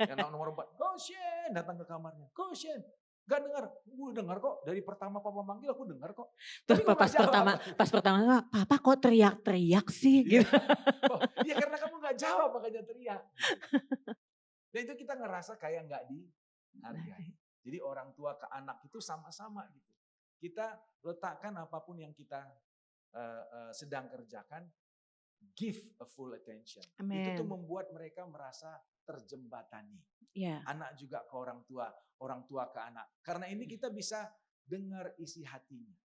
Yang nomor 4, Goshen! Datang ke kamarnya, Goshen! Gak dengar, gue dengar kok, dari pertama papa manggil aku dengar kok. Tuh Tapi kok gak jawab? pas pertama, papa kok teriak-teriak sih Iya. gitu. Oh, ya karena kamu gak jawab makanya teriak. Gitu. Dan itu kita ngerasa kayak gak dihargai. Jadi orang tua ke anak itu sama-sama gitu. Kita letakkan apapun yang kita sedang kerjakan, give a full attention. Itu tuh Amin. membuat mereka merasa terjembatani. Iya. Anak juga ke orang tua ke anak. Karena ini kita bisa dengar isi hatinya.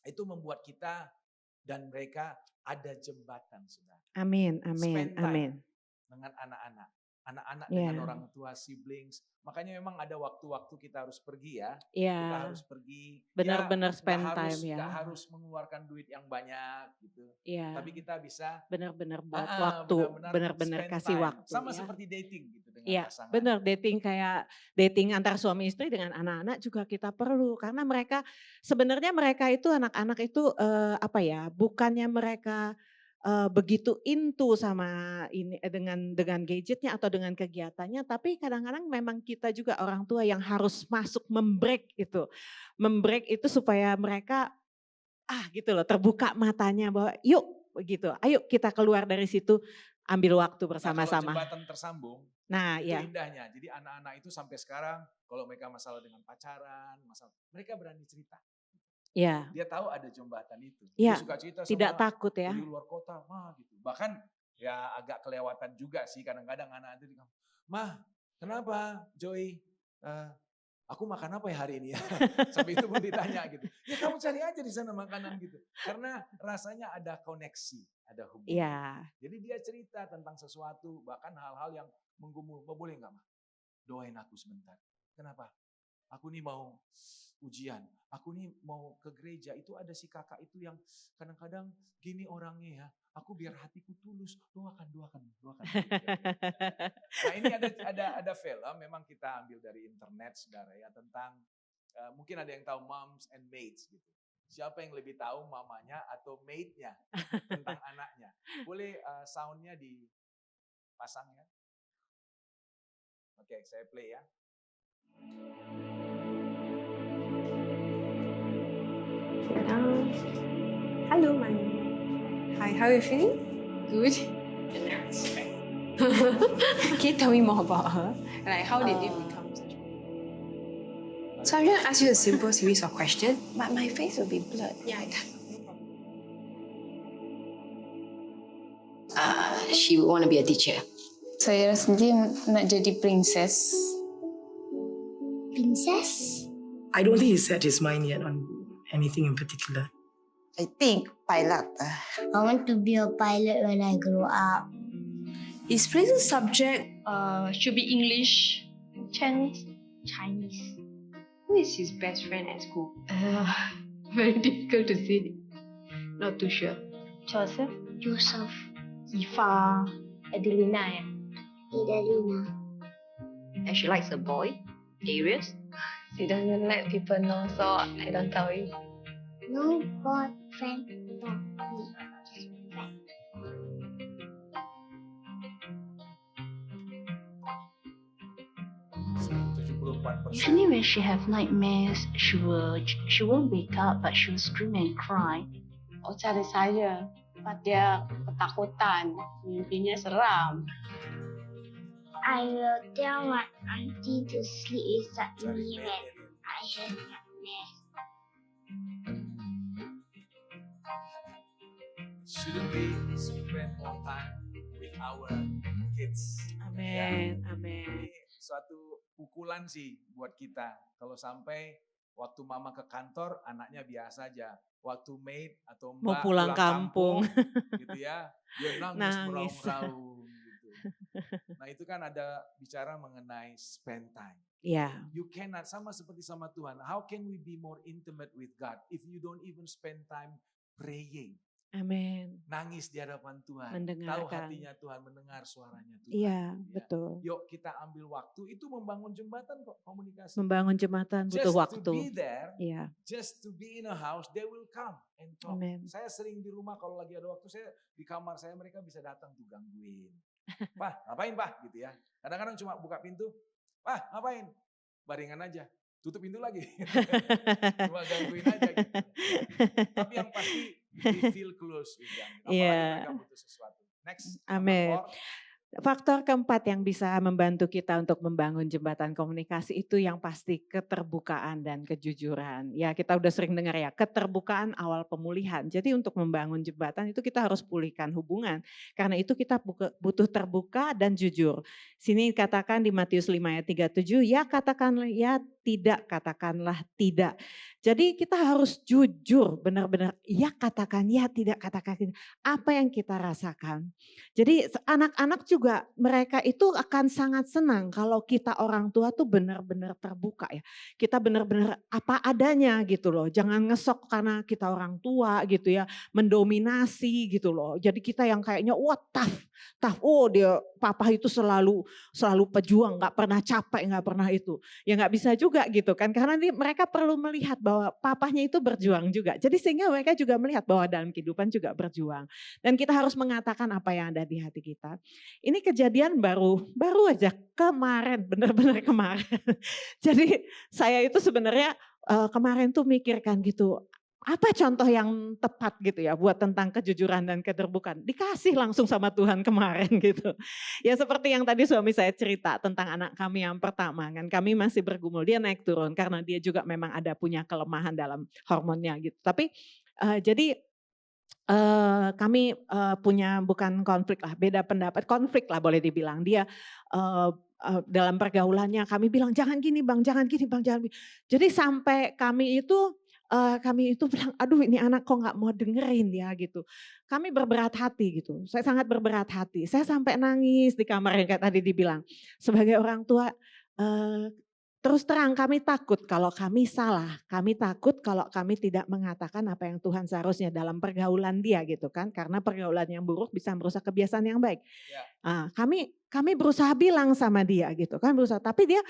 Itu membuat kita dan mereka ada jembatan, saudara. Amin, amin, Spend time amin. dengan anak-anak. Anak-anak Iya. dengan orang tua, siblings. Makanya memang ada waktu-waktu kita harus pergi ya. Iya. Kita harus pergi. Benar-benar Ya, spend time ya. Gak harus mengeluarkan duit yang banyak gitu. Iya. Tapi kita bisa benar-benar buat waktu, benar-benar spend kasih time. waktu. Sama ya. seperti dating gitu dengan Iya, pasangan. benar, dating antar suami istri dengan anak-anak juga kita perlu karena sebenarnya mereka itu anak-anak itu apa ya, bukannya mereka begitu into sama ini dengan gadgetnya atau dengan kegiatannya, tapi kadang-kadang memang kita juga orang tua yang harus masuk membreak itu supaya mereka gitu loh, terbuka matanya bahwa yuk begitu, ayo kita keluar dari situ ambil waktu Nah, kalau bersama-sama. jembatan tersambung, Nah, itu ya. indahnya. Jadi anak-anak itu sampai sekarang kalau mereka masalah dengan pacaran, mereka berani cerita. Ya. Dia tahu ada jembatan itu. Ya, Dia suka cerita sama tidak takut ya. di luar kota, mah gitu. Bahkan ya agak kelewatan juga sih kadang-kadang anak itu bilang, "Mah, kenapa Joy? Aku makan apa ya hari ini ya?" Sampai itu pun ditanya gitu. Ya kamu cari aja di sana makanan gitu. Karena rasanya ada koneksi, ada hubungan. Iya. Jadi dia cerita tentang sesuatu, bahkan hal-hal yang menggumul. Boleh nggak mah? Doain aku sebentar. Kenapa? Aku nih mau ujian, aku nih mau ke gereja, itu ada si kakak itu yang kadang-kadang gini orangnya ya, aku biar hatiku tulus, doakan. Nah ini ada film, memang kita ambil dari internet saudara ya, tentang, mungkin ada yang tahu Moms and Maids gitu. Siapa yang lebih tahu mamanya atau maidnya tentang anaknya. Boleh soundnya dipasang ya. Oke, saya play ya. Hello, Manu. Hi, how are you feeling? Good. Can you tell me more about her? Like, how did it become such a... So I'm going to ask you a simple series of questions. But my face will be blurred. Yeah, She would want to be a teacher. Saya sendiri nak jadi princess. Princess? I don't think he set his mind yet on anything in particular. I think pilot. I want to be a pilot when I grow up. His favorite subject Should be English. Chinese. Chinese. Who is his best friend at school? Very difficult to say. Not too sure. Joseph. Joseph. Ifa. Adelina. Idalina. And she likes a boy, Darius. She doesn't let people know, so I don't tell you. No boyfriend for me. Just friend. Usually when she have nightmares, she won't wake up, but she will scream and cry. Oh, cari saya. Tempat dia ketakutan. Mimpinya seram. I will tell my auntie to sleep beside me when I have nightmares. Shouldn't we spend more time with our kids? Amin, Ya. amin. Ini suatu pukulan sih buat kita. Kalau sampai waktu mama ke kantor, anaknya biasa aja. Waktu maid atau mbak Mau pulang kampung. gitu ya, dia nangis Nangis. meraung-raung gitu. Nah itu kan ada bicara mengenai spend time. Ya, You cannot, sama seperti sama Tuhan. How can we be more intimate with God if you don't even spend time praying? Amin. Nangis di hadapan Tuhan. Tahu Mendengarkan. hatinya Tuhan, mendengar suaranya Tuhan. Iya, Ya. betul. Yuk kita ambil waktu, itu membangun jembatan kok komunikasi. Membangun jembatan butuh Just to waktu. be there, Iya, just to be in a house, they will come and talk. amin. Saya sering di rumah kalau lagi ada waktu, saya di kamar saya, mereka bisa datang tuh gangguin. Pak, ngapain Pak? Gitu ya. Kadang-kadang cuma buka pintu, Pak ngapain? Baringan aja, tutup pintu lagi. Cuma gangguin aja gitu. Tapi yang pasti, we feel close with them. Apalagi Iya. mereka butuh sesuatu. Next, Amin. number 4. Faktor keempat yang bisa membantu kita untuk membangun jembatan komunikasi itu yang pasti keterbukaan dan kejujuran. Ya, kita udah sering dengar ya, keterbukaan awal pemulihan. Jadi untuk membangun jembatan itu kita harus pulihkan hubungan. Karena itu kita butuh terbuka dan jujur. Sini katakan di Matius 5 ayat 37, ya katakanlah ya, tidak katakanlah tidak. Jadi kita harus jujur, benar-benar ya katakan ya, tidak katakan tidak. Apa yang kita rasakan. Jadi anak-anak juga mereka itu akan sangat senang kalau kita orang tua tuh benar-benar terbuka ya. Kita benar-benar apa adanya gitu loh. Jangan ngesok karena kita orang tua gitu ya, mendominasi gitu loh. Jadi kita yang kayaknya wah tough. Oh dia papa itu selalu pejuang, nggak pernah capek, nggak pernah itu. Ya nggak bisa juga gitu kan, karena mereka perlu melihat bahwa papahnya itu berjuang juga. Jadi sehingga mereka juga melihat bahwa dalam kehidupan juga berjuang. Dan kita harus mengatakan apa yang ada di hati kita. Ini kejadian baru aja kemarin, benar-benar kemarin. Jadi saya itu sebenarnya kemarin tuh mikirkan gitu, apa contoh yang tepat gitu ya buat tentang kejujuran dan keterbukaan. Dikasih langsung sama Tuhan kemarin gitu. Ya seperti yang tadi suami saya cerita tentang anak kami yang pertama kan. Kami masih bergumul, dia naik turun karena dia juga memang ada punya kelemahan dalam hormonnya gitu. Tapi jadi kami punya bukan konflik lah, beda pendapat, konflik lah boleh dibilang. Dia dalam pergaulannya kami bilang jangan gini bang, jangan gini bang, jangan. Jadi sampai kami itu bilang, aduh ini anak kok nggak mau dengerin ya gitu. Kami berberat hati gitu, saya sangat berberat hati. Saya sampai nangis di kamar yang kayak tadi dibilang. Sebagai orang tua, terus terang kami takut kalau kami salah. Kami takut kalau kami tidak mengatakan apa yang Tuhan seharusnya dalam pergaulan dia gitu kan. Karena pergaulan yang buruk bisa merusak kebiasaan yang baik. Ya. Kami berusaha bilang sama dia gitu kan, tapi dia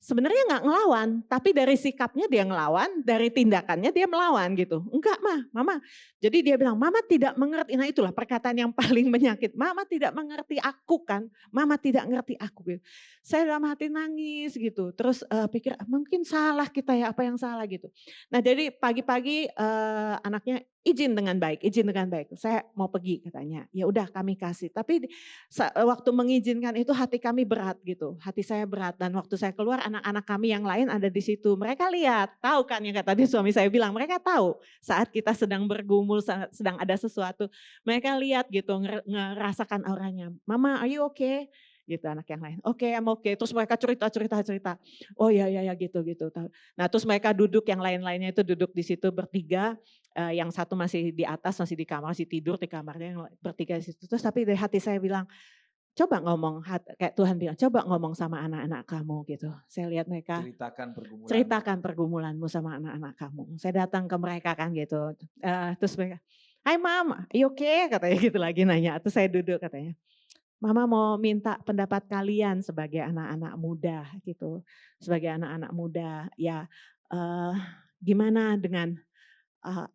sebenarnya nggak ngelawan, tapi dari sikapnya dia ngelawan, dari tindakannya dia melawan gitu. Enggak mama. Jadi dia bilang, mama tidak mengerti. Nah itulah perkataan yang paling menyakit. Mama tidak mengerti aku kan, mama tidak ngerti aku gitu. Saya dalam hati nangis gitu, terus pikir mungkin salah kita ya, apa yang salah gitu. Nah jadi pagi-pagi anaknya izin dengan baik. Saya mau pergi katanya. Ya udah kami kasih. Tapi waktu mengizinkan itu hati kami berat gitu. Hati saya berat dan waktu saya keluar anak-anak kami yang lain ada di situ. Mereka lihat, tahu kan yang tadi suami saya bilang. Mereka tahu saat kita sedang bergumul, sedang ada sesuatu. Mereka lihat gitu, ngerasakan auranya. Mama, are you okay? Gitu anak yang lain. Oke, I'm okay. Terus mereka cerita. Oh ya gitu. Nah terus mereka duduk, yang lain-lainnya itu duduk di situ bertiga. Yang satu masih di atas, masih di kamar, masih tidur di kamarnya, yang bertiga di situ. Terus tapi dari hati saya bilang, coba ngomong, kayak Tuhan bilang, coba ngomong sama anak-anak kamu gitu. Saya lihat mereka, ceritakan pergumulanmu sama anak-anak kamu. Saya datang ke mereka kan gitu. Terus mereka, hai mam, you okay? Katanya gitu lagi nanya. Terus saya duduk katanya. Mama mau minta pendapat kalian sebagai anak-anak muda gitu. Sebagai anak-anak muda ya gimana dengan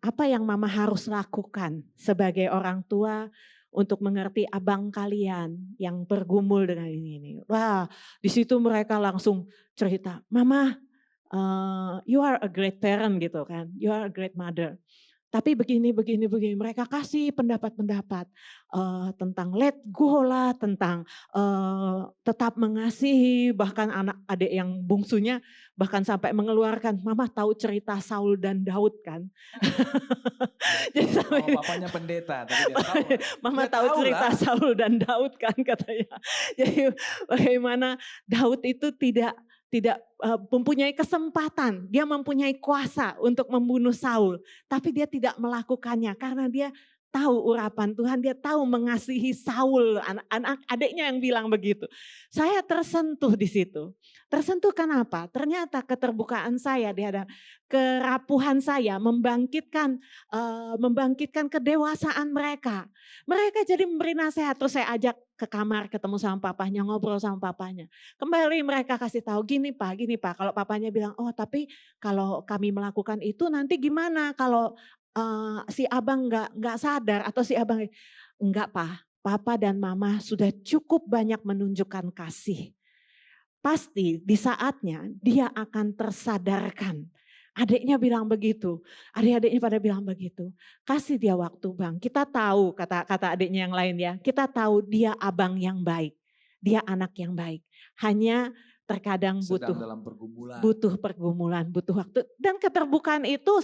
apa yang mama harus lakukan sebagai orang tua untuk mengerti abang kalian yang bergumul dengan ini. Wah di situ mereka langsung cerita, mama you are a great parent gitu kan, you are a great mother. Tapi begini, mereka kasih pendapat-pendapat tentang let go lah, tentang tetap mengasihi, bahkan anak adik yang bungsunya bahkan sampai mengeluarkan, mama tahu cerita Saul dan Daud kan. Jadi Papanya pendeta, tapi dia tahu. Mama tahu cerita Saul dan Daud kan katanya. Jadi bagaimana Daud itu tidak mempunyai kesempatan, dia mempunyai kuasa untuk membunuh Saul, tapi dia tidak melakukannya karena dia tahu urapan Tuhan, dia tahu mengasihi Saul, anak adiknya yang bilang begitu. Saya tersentuh di situ. Tersentuh kenapa? Ternyata keterbukaan saya di hadapan kerapuhan saya membangkitkan kedewasaan mereka. Mereka jadi memberi nasihat, terus saya ajak ke kamar ketemu sama papanya, ngobrol sama papanya. Kembali mereka kasih tahu, gini Pak, kalau papanya bilang, oh tapi kalau kami melakukan itu nanti gimana kalau si abang nggak sadar atau si abang, enggak Pak, papa dan mama sudah cukup banyak menunjukkan kasih. Pasti di saatnya dia akan tersadarkan. Adiknya bilang begitu, adik-adiknya pada bilang begitu. Kasih dia waktu bang, kita tahu kata adiknya yang lain ya, kita tahu dia abang yang baik, dia anak yang baik. Hanya terkadang Sedang dalam pergumulan. butuh waktu. Dan keterbukaan itu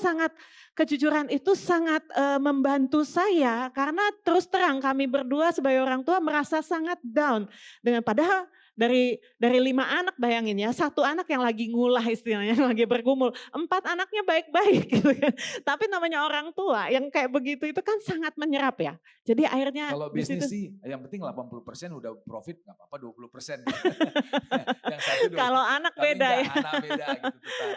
kejujuran itu sangat membantu saya karena terus terang kami berdua sebagai orang tua merasa sangat down. Padahal dari 5 anak bayangin ya, 1 anak yang lagi ngulah istilahnya, yang lagi bergumul, 4 anaknya baik-baik gitu kan. Tapi namanya orang tua yang kayak begitu itu kan sangat menyerap ya. Jadi akhirnya kalau di situ, bisnis sih yang penting 80% udah profit, nggak apa-apa 20%. Yang satu 20%. kalau anak Tapi beda enggak, ya. anak beda gitu tetap.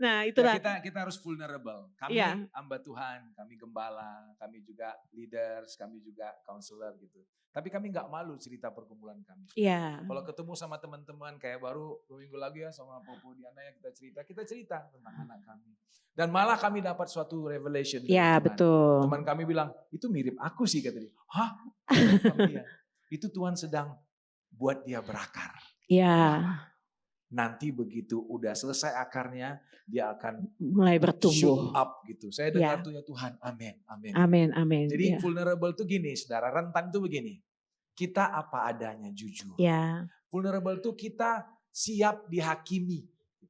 Nah Ya, itulah. kita harus vulnerable. Kami Iya. hamba Tuhan, kami gembala, kami juga leaders, kami juga counselor gitu. Tapi kami nggak malu cerita pergumulan kami. Iya. Kalau ketemu sama teman-teman kayak baru 2 minggu lagi ya sama Popo Diana yang kita cerita tentang anak kami. Dan malah kami dapat suatu revelation dari Iya Tuhan. betul. Teman kami bilang, itu mirip aku sih kata dia. Hah? Kami ya. Itu Tuhan sedang buat dia berakar. Iya. Nanti begitu udah selesai akarnya, dia akan Mulai shoot bertumbuh. up gitu. Saya dengar tuh ya Tuhan, amin, amin. Amin, amin. Jadi Ya. vulnerable tuh gini, saudara, rentan tuh begini. Kita apa adanya, jujur. Ya, Vulnerable tuh kita siap dihakimi.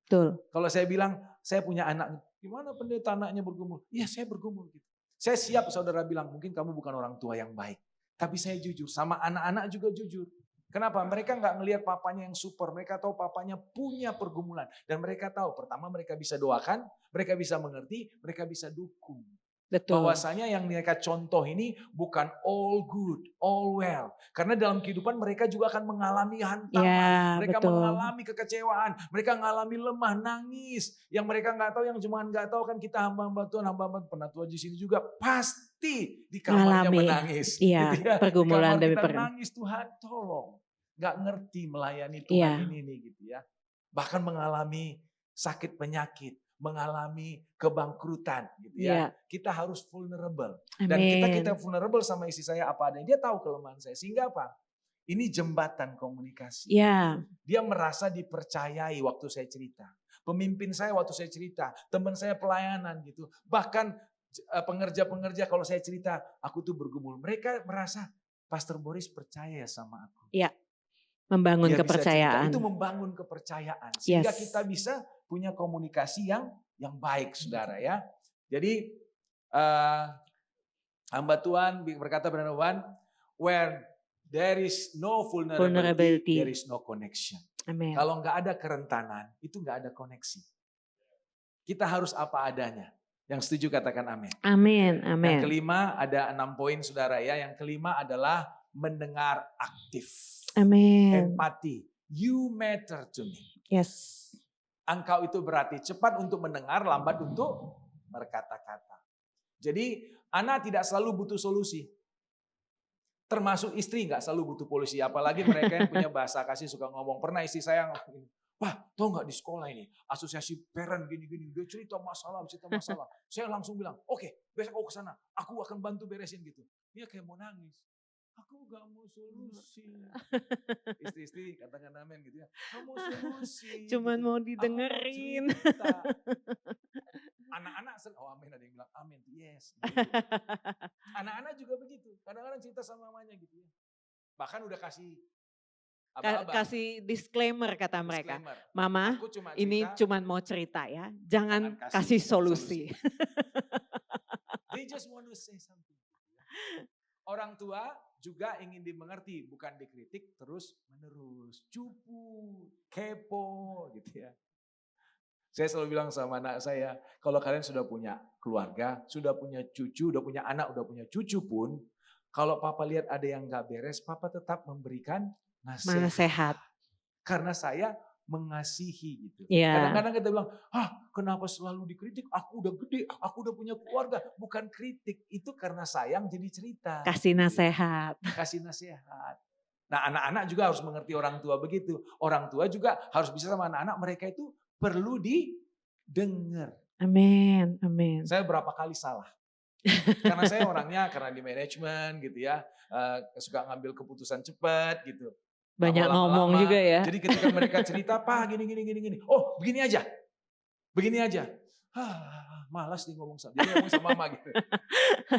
betul. Kalau saya bilang, saya punya anak, gimana pendeta anaknya bergumul? Iya saya bergumul gitu. Saya siap saudara bilang, mungkin kamu bukan orang tua yang baik. Tapi saya jujur, sama anak-anak juga jujur. Kenapa? Mereka nggak ngelihat papanya yang super, mereka tahu papanya punya pergumulan. Dan mereka tahu, pertama mereka bisa doakan, mereka bisa mengerti, mereka bisa dukung. Betul. Bahwasanya yang mereka contoh ini bukan all good, all well. Karena dalam kehidupan mereka juga akan mengalami hantaman. Ya, Mereka betul. mengalami kekecewaan. Mereka mengalami lemah, nangis. Yang mereka nggak tahu, yang cuma nggak tahu kan kita hamba-hamba Tuhan, hamba-hamba penatua di sini juga pasti di kamarnya Ngalami. menangis. Iya, Gitu ya. pergumulan Di demi kamar kita pergumulan. nangis, Tuhan tolong. Nggak ngerti melayani Tuhan Iya. ini nih gitu ya. Bahkan mengalami sakit penyakit, mengalami kebangkrutan gitu ya. Iya. Kita harus vulnerable. Dan kita vulnerable sama istri saya apa adanya. Dia tahu kelemahan saya. Sehingga apa? Ini jembatan komunikasi. Ya, Dia merasa dipercayai waktu saya cerita. Pemimpin saya waktu saya cerita. Teman saya pelayanan gitu. Bahkan pengerja-pengerja kalau saya cerita, aku tuh bergumul. Mereka merasa Pastor Boris percaya sama aku. iya. Membangun Dia bisa kepercayaan. cerita. Itu membangun kepercayaan. Sehingga Yes. kita bisa punya komunikasi yang baik, saudara ya. Jadi hamba Tuhan berkata pada Tuhan, where there is no vulnerability, there is no connection. Amin. Kalau nggak ada kerentanan, itu nggak ada koneksi. Kita harus apa adanya. Yang setuju katakan amin. Amin, amin. Yang kelima ada 6 poin saudara ya. Yang kelima adalah mendengar aktif. Amin. Empati. You matter to me. Yes. Engkau itu berarti cepat untuk mendengar, lambat untuk berkata-kata. Jadi anak tidak selalu butuh solusi. Termasuk istri nggak selalu butuh solusi. Apalagi mereka yang punya bahasa kasih suka ngomong. Pernah istri saya ngomong, wah tau nggak di sekolah ini asosiasi parent gini-gini. Dia cerita masalah. Saya langsung bilang, oke, besok aku kesana. Aku akan bantu beresin gitu. Dia kayak mau nangis. Aku gak mau solusi. Istri-istri katakan amin gitu ya. Gak mau solusi. Cuman gitu. mau Aku didengerin. cerita. Anak-anak amin, ada yang bilang amin. Yes. Gitu. Anak-anak juga begitu. Kadang-kadang cerita sama mamanya gitu ya. Bahkan udah kasih aba-aba. Kasih disclaimer kata mereka. Disclaimer. Mama, Aku cuma ini cerita, cuman mau cerita ya. Jangan Jangan kasih kasih solusi. they just want to say something. Orang tua juga ingin dimengerti, bukan dikritik terus menerus. Cupu, kepo gitu ya. Saya selalu bilang sama anak saya, kalau kalian sudah punya keluarga, sudah punya cucu, udah punya anak, udah punya cucu pun, kalau papa lihat ada yang gak beres, papa tetap memberikan nasihat. Nasehat. Karena saya mengasihi gitu. Iya. Kadang-kadang kita bilang, kenapa selalu dikritik? Aku udah gede, aku udah punya keluarga. Bukan kritik, itu karena sayang jadi cerita. Kasih nasehat. Kasih nasihat. Nah, anak-anak juga harus mengerti orang tua begitu. Orang tua juga harus bisa sama anak-anak, mereka itu perlu didengar. Amin, amin. Saya berapa kali salah. Karena saya orangnya karena di manajemen gitu ya, suka ngambil keputusan cepat gitu. Banyak Lama-lama, ngomong juga ya. Jadi ketika mereka cerita, Pak gini. Oh begini aja. Malas nih ngomong sama dia, ngomong sama mama gitu.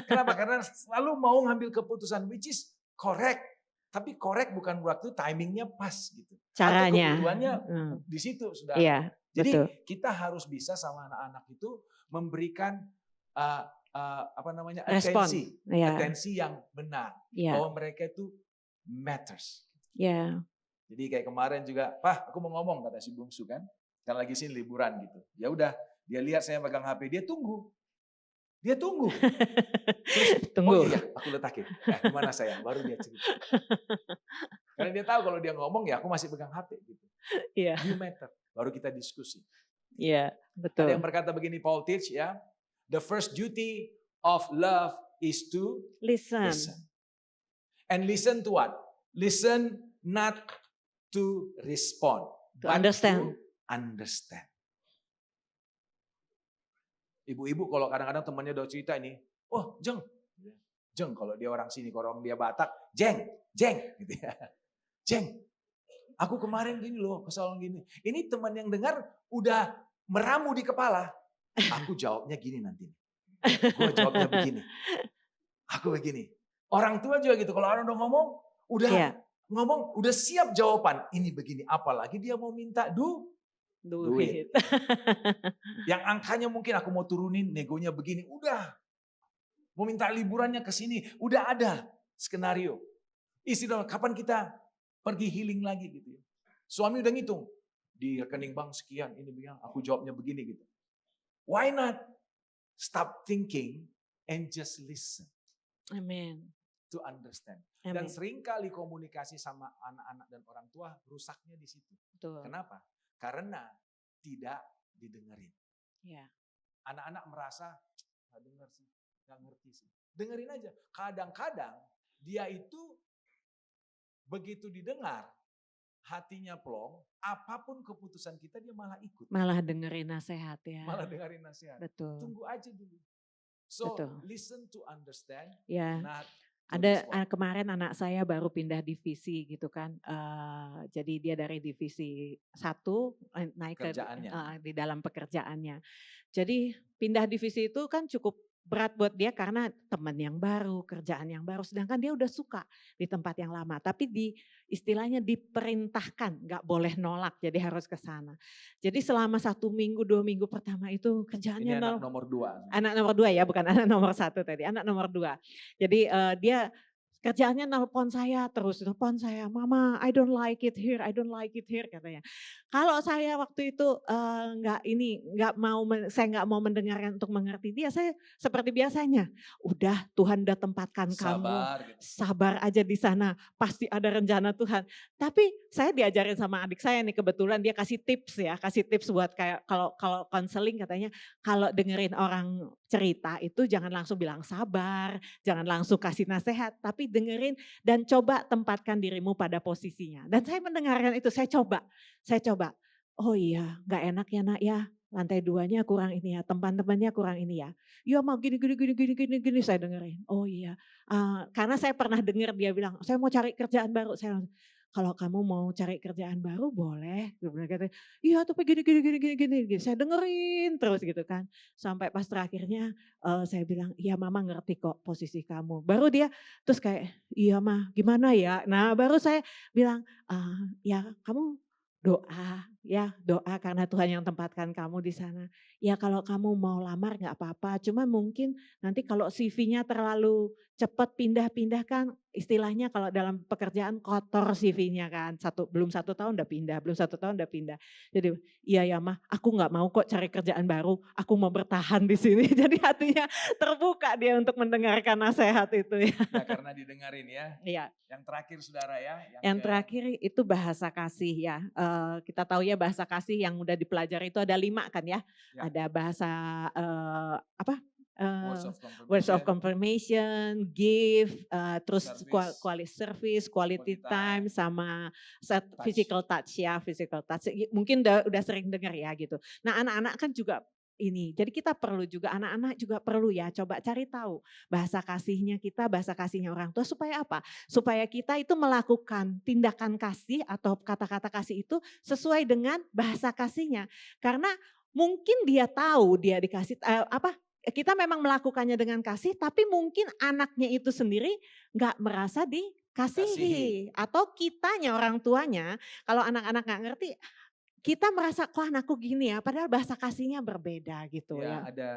Kenapa? Karena selalu mau ngambil keputusan which is correct. Tapi correct bukan waktu timingnya pas gitu. Caranya. Atau kebutuhannya di situ sudah. Iya, Jadi betul. kita harus bisa sama anak-anak itu memberikan Respon. atensi yang benar. Iya. Bahwa mereka itu matters. Iya. Jadi kayak kemarin juga, Pak aku mau ngomong kata si bungsu kan. Kan lagi sini liburan gitu. Ya udah, dia lihat saya pegang HP, dia tunggu. Terus, Tunggu. oh iya, aku letakin. Gimana sayang? Baru dia cerita. Karena dia tahu kalau dia ngomong ya aku masih pegang HP gitu. Iya. You matter. Baru kita diskusi. Iya, betul. Ada yang berkata begini, Paul Tillich ya. The first duty of love is to Listen. And listen to what? Listen not to respond. To but understand. To understand. Ibu-ibu kalau kadang-kadang temannya udah cerita ini, oh Jeng kalau dia orang sini, kalau orang dia Batak, Jeng gitu ya. Jeng, aku kemarin gini loh, kesalahan gini. Ini teman yang dengar udah meramu di kepala. Aku jawabnya gini nanti. Gue jawabnya begini. Aku begini. Orang tua juga gitu, kalau orang udah ngomong, udah siap jawaban. Ini begini, apalagi dia mau minta duit. Yang angkanya mungkin aku mau turunin, negonya begini, udah. Mau minta liburannya ke sini, udah ada skenario. Istilah kapan kita pergi healing lagi gitu ya. Suami udah ngitung, di rekening bank sekian, ini bilang aku jawabnya begini gitu. Why not stop thinking and just listen. Amen. To understand. Amen. Dan seringkali komunikasi sama anak-anak dan orang tua rusaknya di situ. Betul. Kenapa? Karena tidak didengerin. Ya. Anak-anak merasa nggak dengar sih, nggak ngerti sih. Dengerin aja. Kadang-kadang dia itu begitu didengar, hatinya plong, apapun keputusan kita dia malah ikut. Malah dengerin nasihat ya. Malah dengerin nasihat. Betul. Tunggu aja dulu. So Betul. listen to understand. Ya. Not ada kemarin anak saya baru pindah divisi gitu kan. Jadi dia dari divisi 1 naik ke di dalam pekerjaannya. Jadi pindah divisi itu kan cukup berat buat dia karena teman yang baru, kerjaan yang baru. Sedangkan dia udah suka di tempat yang lama. Tapi istilahnya diperintahkan, gak boleh nolak, jadi harus ke sana. Jadi selama 1 minggu, 2 minggu pertama itu kerjaannya ini anak nomor 2. Anak nomor 2 ya, bukan anak nomor 1 tadi, anak nomor 2. Jadi dia kerjaannya nelpon saya terus, Mama I don't like it here katanya. Kalau saya waktu itu saya nggak mau mendengarkan untuk mengerti dia, saya seperti biasanya, udah Tuhan udah tempatkan kamu, sabar aja di sana, pasti ada rencana Tuhan. Tapi saya diajarin sama adik saya nih, kebetulan dia kasih tips buat kayak kalau konseling katanya, kalau dengerin orang cerita itu jangan langsung bilang sabar, jangan langsung kasih nasihat, tapi dengerin dan coba tempatkan dirimu pada posisinya. Dan saya mendengarkan itu, saya coba. Oh iya, gak enak ya nak ya, lantai 2-nya kurang ini ya, teman-temannya kurang ini ya. Ya mau gini, saya dengerin. Oh iya, karena saya pernah dengar dia bilang, saya mau cari kerjaan baru. Saya kalau kamu mau cari kerjaan baru boleh. Iya tapi gini. Saya dengerin terus gitu kan. Sampai pas terakhirnya saya bilang, iya mama ngerti kok posisi kamu. Baru dia terus kayak, iya mah gimana ya. Nah baru saya bilang, ya kamu doa ya doa karena Tuhan yang tempatkan kamu di sana. Ya kalau kamu mau lamar nggak apa-apa, cuma mungkin nanti kalau CV-nya terlalu cepat pindah-pindah kan istilahnya kalau dalam pekerjaan kotor CV-nya kan. Belum 1 tahun udah pindah, belum 1 tahun udah pindah. Jadi iya ya mah aku nggak mau kok cari kerjaan baru, aku mau bertahan di sini. Jadi hatinya terbuka dia untuk mendengarkan nasihat itu ya. Ya karena didengarin ya. Iya. Yang terakhir saudara ya. Yang terakhir itu bahasa kasih ya. Kita tahu ya bahasa kasih yang udah dipelajari itu ada 5 kan ya. Ya. Ada bahasa Words of confirmation, give, terus Service. service, quality Quality time, time. sama Touch. physical touch ya, physical touch. Mungkin udah sering dengar ya gitu. Nah anak-anak kan juga ini, jadi kita perlu juga, anak-anak juga perlu ya coba cari tahu bahasa kasihnya kita, bahasa kasihnya orang tua supaya apa? Supaya kita itu melakukan tindakan kasih atau kata-kata kasih itu sesuai dengan bahasa kasihnya. Karena mungkin dia tahu dia dikasih kita memang melakukannya dengan kasih, tapi mungkin anaknya itu sendiri nggak merasa dikasihi. Atau kitanya orang tuanya, kalau anak-anak nggak ngerti, kita merasa kok anakku gini ya, padahal bahasa kasihnya berbeda gitu ya. Ada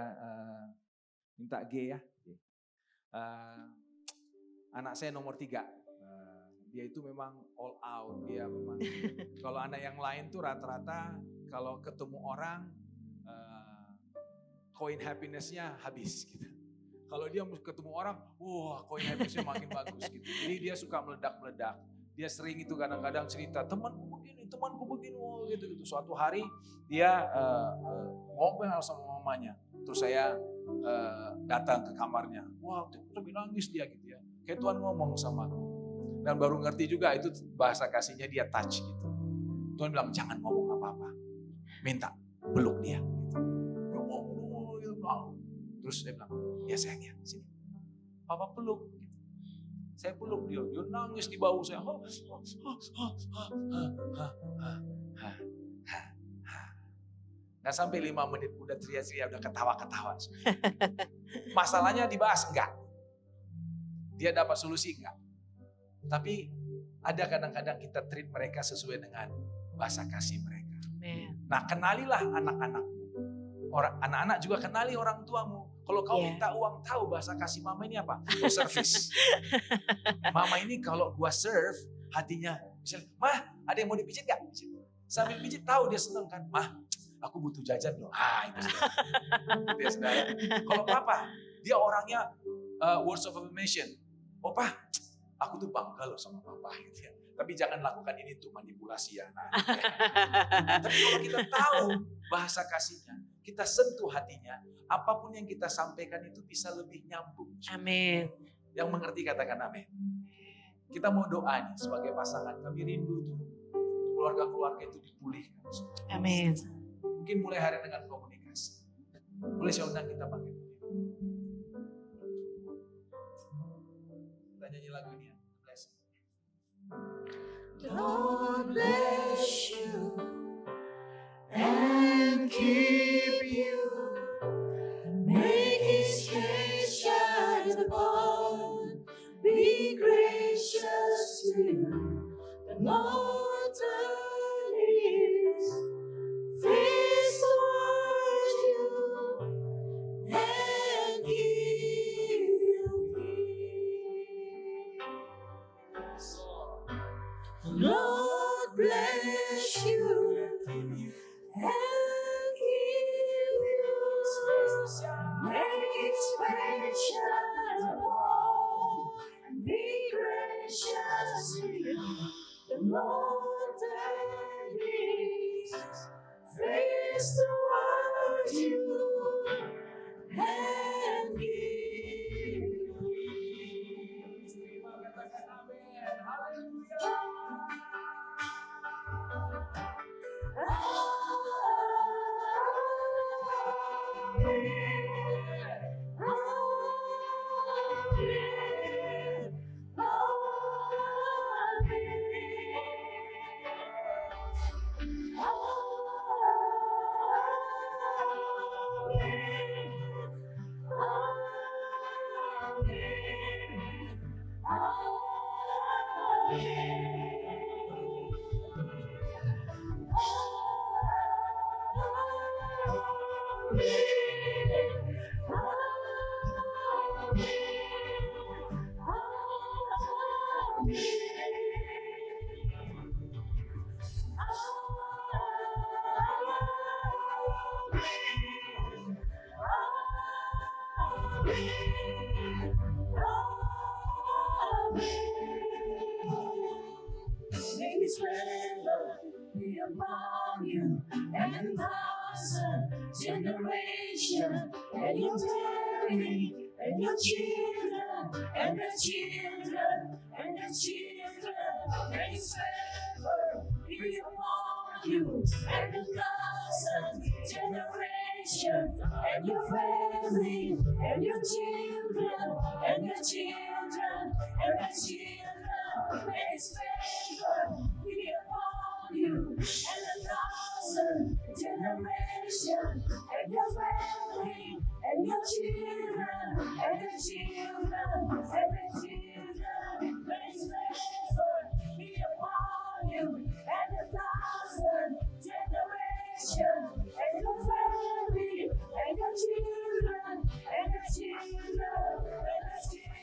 minta G ya. Anak saya nomor 3. Dia itu memang all out. Dia memang kalau anak yang lain tuh rata-rata kalau ketemu orang koin happiness-nya habis gitu. Kalau dia ketemu orang, wah koin happiness-nya makin bagus gitu. Jadi dia suka meledak-meledak. Dia sering itu kadang-kadang cerita, temanku begini, wah gitu. Suatu hari dia ngomel sama mamanya. Terus saya datang ke kamarnya. Wah, tapi nangis dia gitu ya. Kayak Tuhan ngomong sama aku. Dan baru ngerti juga itu bahasa kasihnya dia touch gitu. Tuhan bilang jangan ngomong apa-apa. Minta peluk dia gitu. Terus dia bilang, ya sayangnya sini. Papa peluk gitu. Saya peluk dia nangis di bahu saya. Nggak sampai 5 menit udah teriak-teriak, udah ketawa-ketawa. Masalahnya dibahas enggak? Dia dapat solusi enggak? Tapi ada kadang-kadang kita treat mereka sesuai dengan bahasa kasih mereka. Nah kenalilah anak-anakmu. Anak-anak juga kenali orang tuamu. Kalau kau minta uang, tahu bahasa kasih mama ini apa? Go service. Mama ini kalau gua serve, hatinya misalnya, mah ada yang mau dipijit gak? Sambil pijit tahu dia senang kan? Mah, aku butuh jajan loh. Itu saudara. Itu saudara. Kalau papa, dia orangnya words of affirmation. Oh pa, aku tuh bangga loh sama papa gitu ya. Tapi jangan lakukan ini untuk manipulasi ya. Tapi kalau kita tahu bahasa kasihnya, kita sentuh hatinya, apapun yang kita sampaikan itu bisa lebih nyambung. Amin. Yang mengerti katakan amin. Kita mau doa nih sebagai pasangan, kami rindu tuh keluarga-keluarga itu dipulihkan. Amin. Mungkin mulai hari dengan komunikasi. Boleh saya undang kita pakai. Kita nyanyi lagu ini ya. Bless. Lord bless you and keep you. Make his face shine upon, be gracious to you. The Lord turn his face towards you and give you peace. Lord bless you and keep you. Make his face shine upon and be gracious to you. The Lord turn his face towards you and give you peace. May His favor be upon you and a thousand generations, and your family, and your children, and their children, and their children. May His favor be upon you and a thousand generations, and your family, and your children, and their children, and their children. May His favor be upon you and a thousand generations, and your family, and your children, and their children, and their children. May His favor be upon you and a thousand generations, and your family, and your children, and their children, and their children.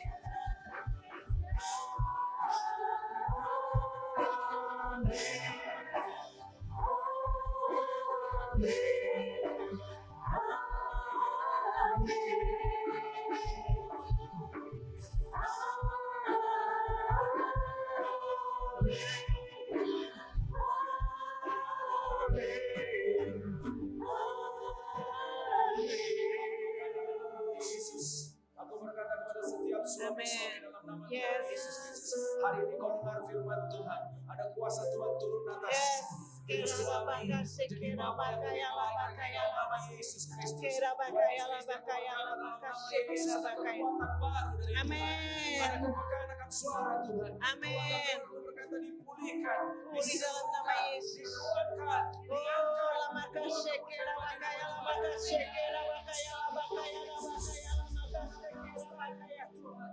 Yesus, aku berkata kepada setiap suami-suami dalam nama Tuhan Yes. Yesus Kristus. Hari ini kau dengar firman Tuhan. Ada kuasa Tuhan turun atas Yes. diri suami menjadi mama yang lebih baik hari ini dalam nama Yesus Kristus. Kira bakaya la bakaya la bakashe kira bakaya. Kekuatan baru dari Tuhan. Amin. Ada kepekaan akan suara Tuhan. Amin. Kekuatan baru berkata dipulihkan. Pulih dalam nama Yesus. Dikuatkan. Oh, la makashe kira bakaya la bakashe kira bakaya la bakaya la bakaya la makashe kira bakaya.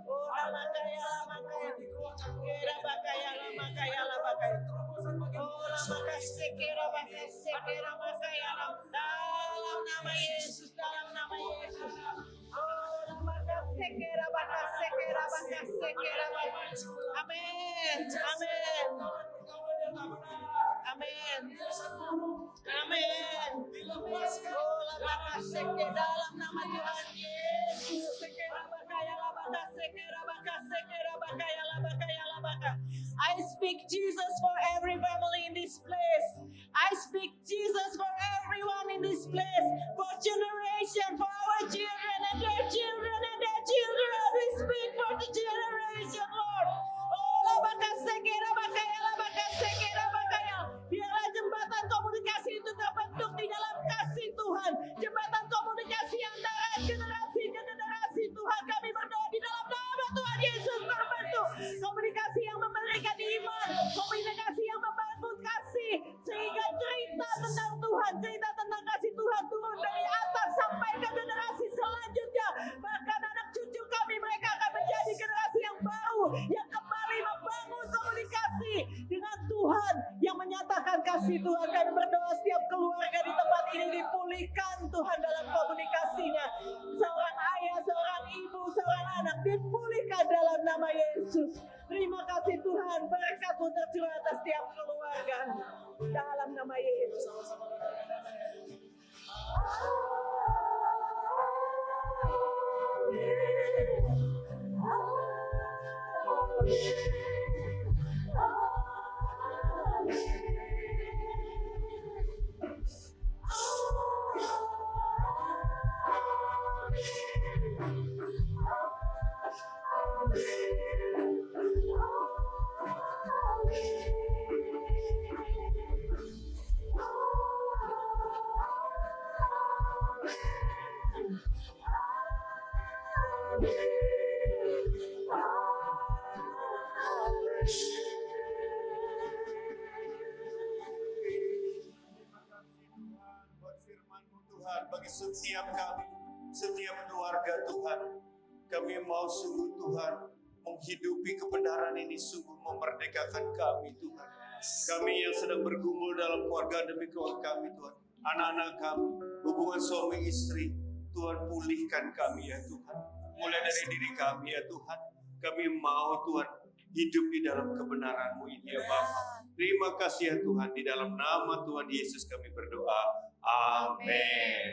Oh, la makaya la makaya. Kira bakaya la makaya la bakaya. Oh, la makashe kira bakashe kira bakaya la. Dalam nama Yesus, dalam nama Yesus. Oh, la makashe kira bakashe kira bakashe kira bakaya. Amin. Amin. Amin. Amin. Oh, la makashe ke dalam nama Tuhan Yesus. Sekera bakaya la bakashe kira bakashe kira bakaya la bakaya la bakaya. I speak Jesus for every family in this place. I speak Jesus for everyone in this place. For generation, for our children and their children and their children. We speak for the generation, Lord. Oh, la bakashe kira bakaya la bakashe kira bakaya. Biarlah jembatan komunikasi itu terbentuk di dalam kasih Tuhan. Jembatan komunikasi antara generasi ke generasi Tuhan. Kami berdoa di dalam nama Tuhan Yesus terbentuk. Komunikasi yang memberikan iman. Komunikasi yang membangun kasih. Sehingga cerita tentang Tuhan. Cerita tentang kasih Tuhan turun dari atas sampai ke generasi selanjutnya. Bahkan anak cucu kami mereka akan menjadi generasi yang baru. Yang kembali membangun komunikasi dengan Tuhan. Yang menyatakan kasih Tuhan. Kami berdoa setiap keluarga di tempat ini dipulihkan Tuhan dalam komunikasinya. Seorang ayah, seorang ibu, seorang anak dipulihkan dalam nama Yesus. Terima kasih Tuhan, berkat-Mu tercurah atas setiap keluarga dalam nama Yesus. Buat firman-Mu Tuhan, bagi setiap kami, setiap keluarga Tuhan, kami mau sungguh Tuhan menghidupi kebenaran ini, sungguh memerdekakan kami Tuhan. Kami yang sedang bergumul dalam keluarga demi keluarga kami Tuhan, anak-anak kami, hubungan suami istri, Tuhan pulihkan kami ya Tuhan. Mulai dari diri kami ya Tuhan, kami mau Tuhan hidup di dalam kebenaran-Mu ini ya Bapa. Terima kasih ya Tuhan, di dalam nama Tuhan Yesus kami berdoa. Amin.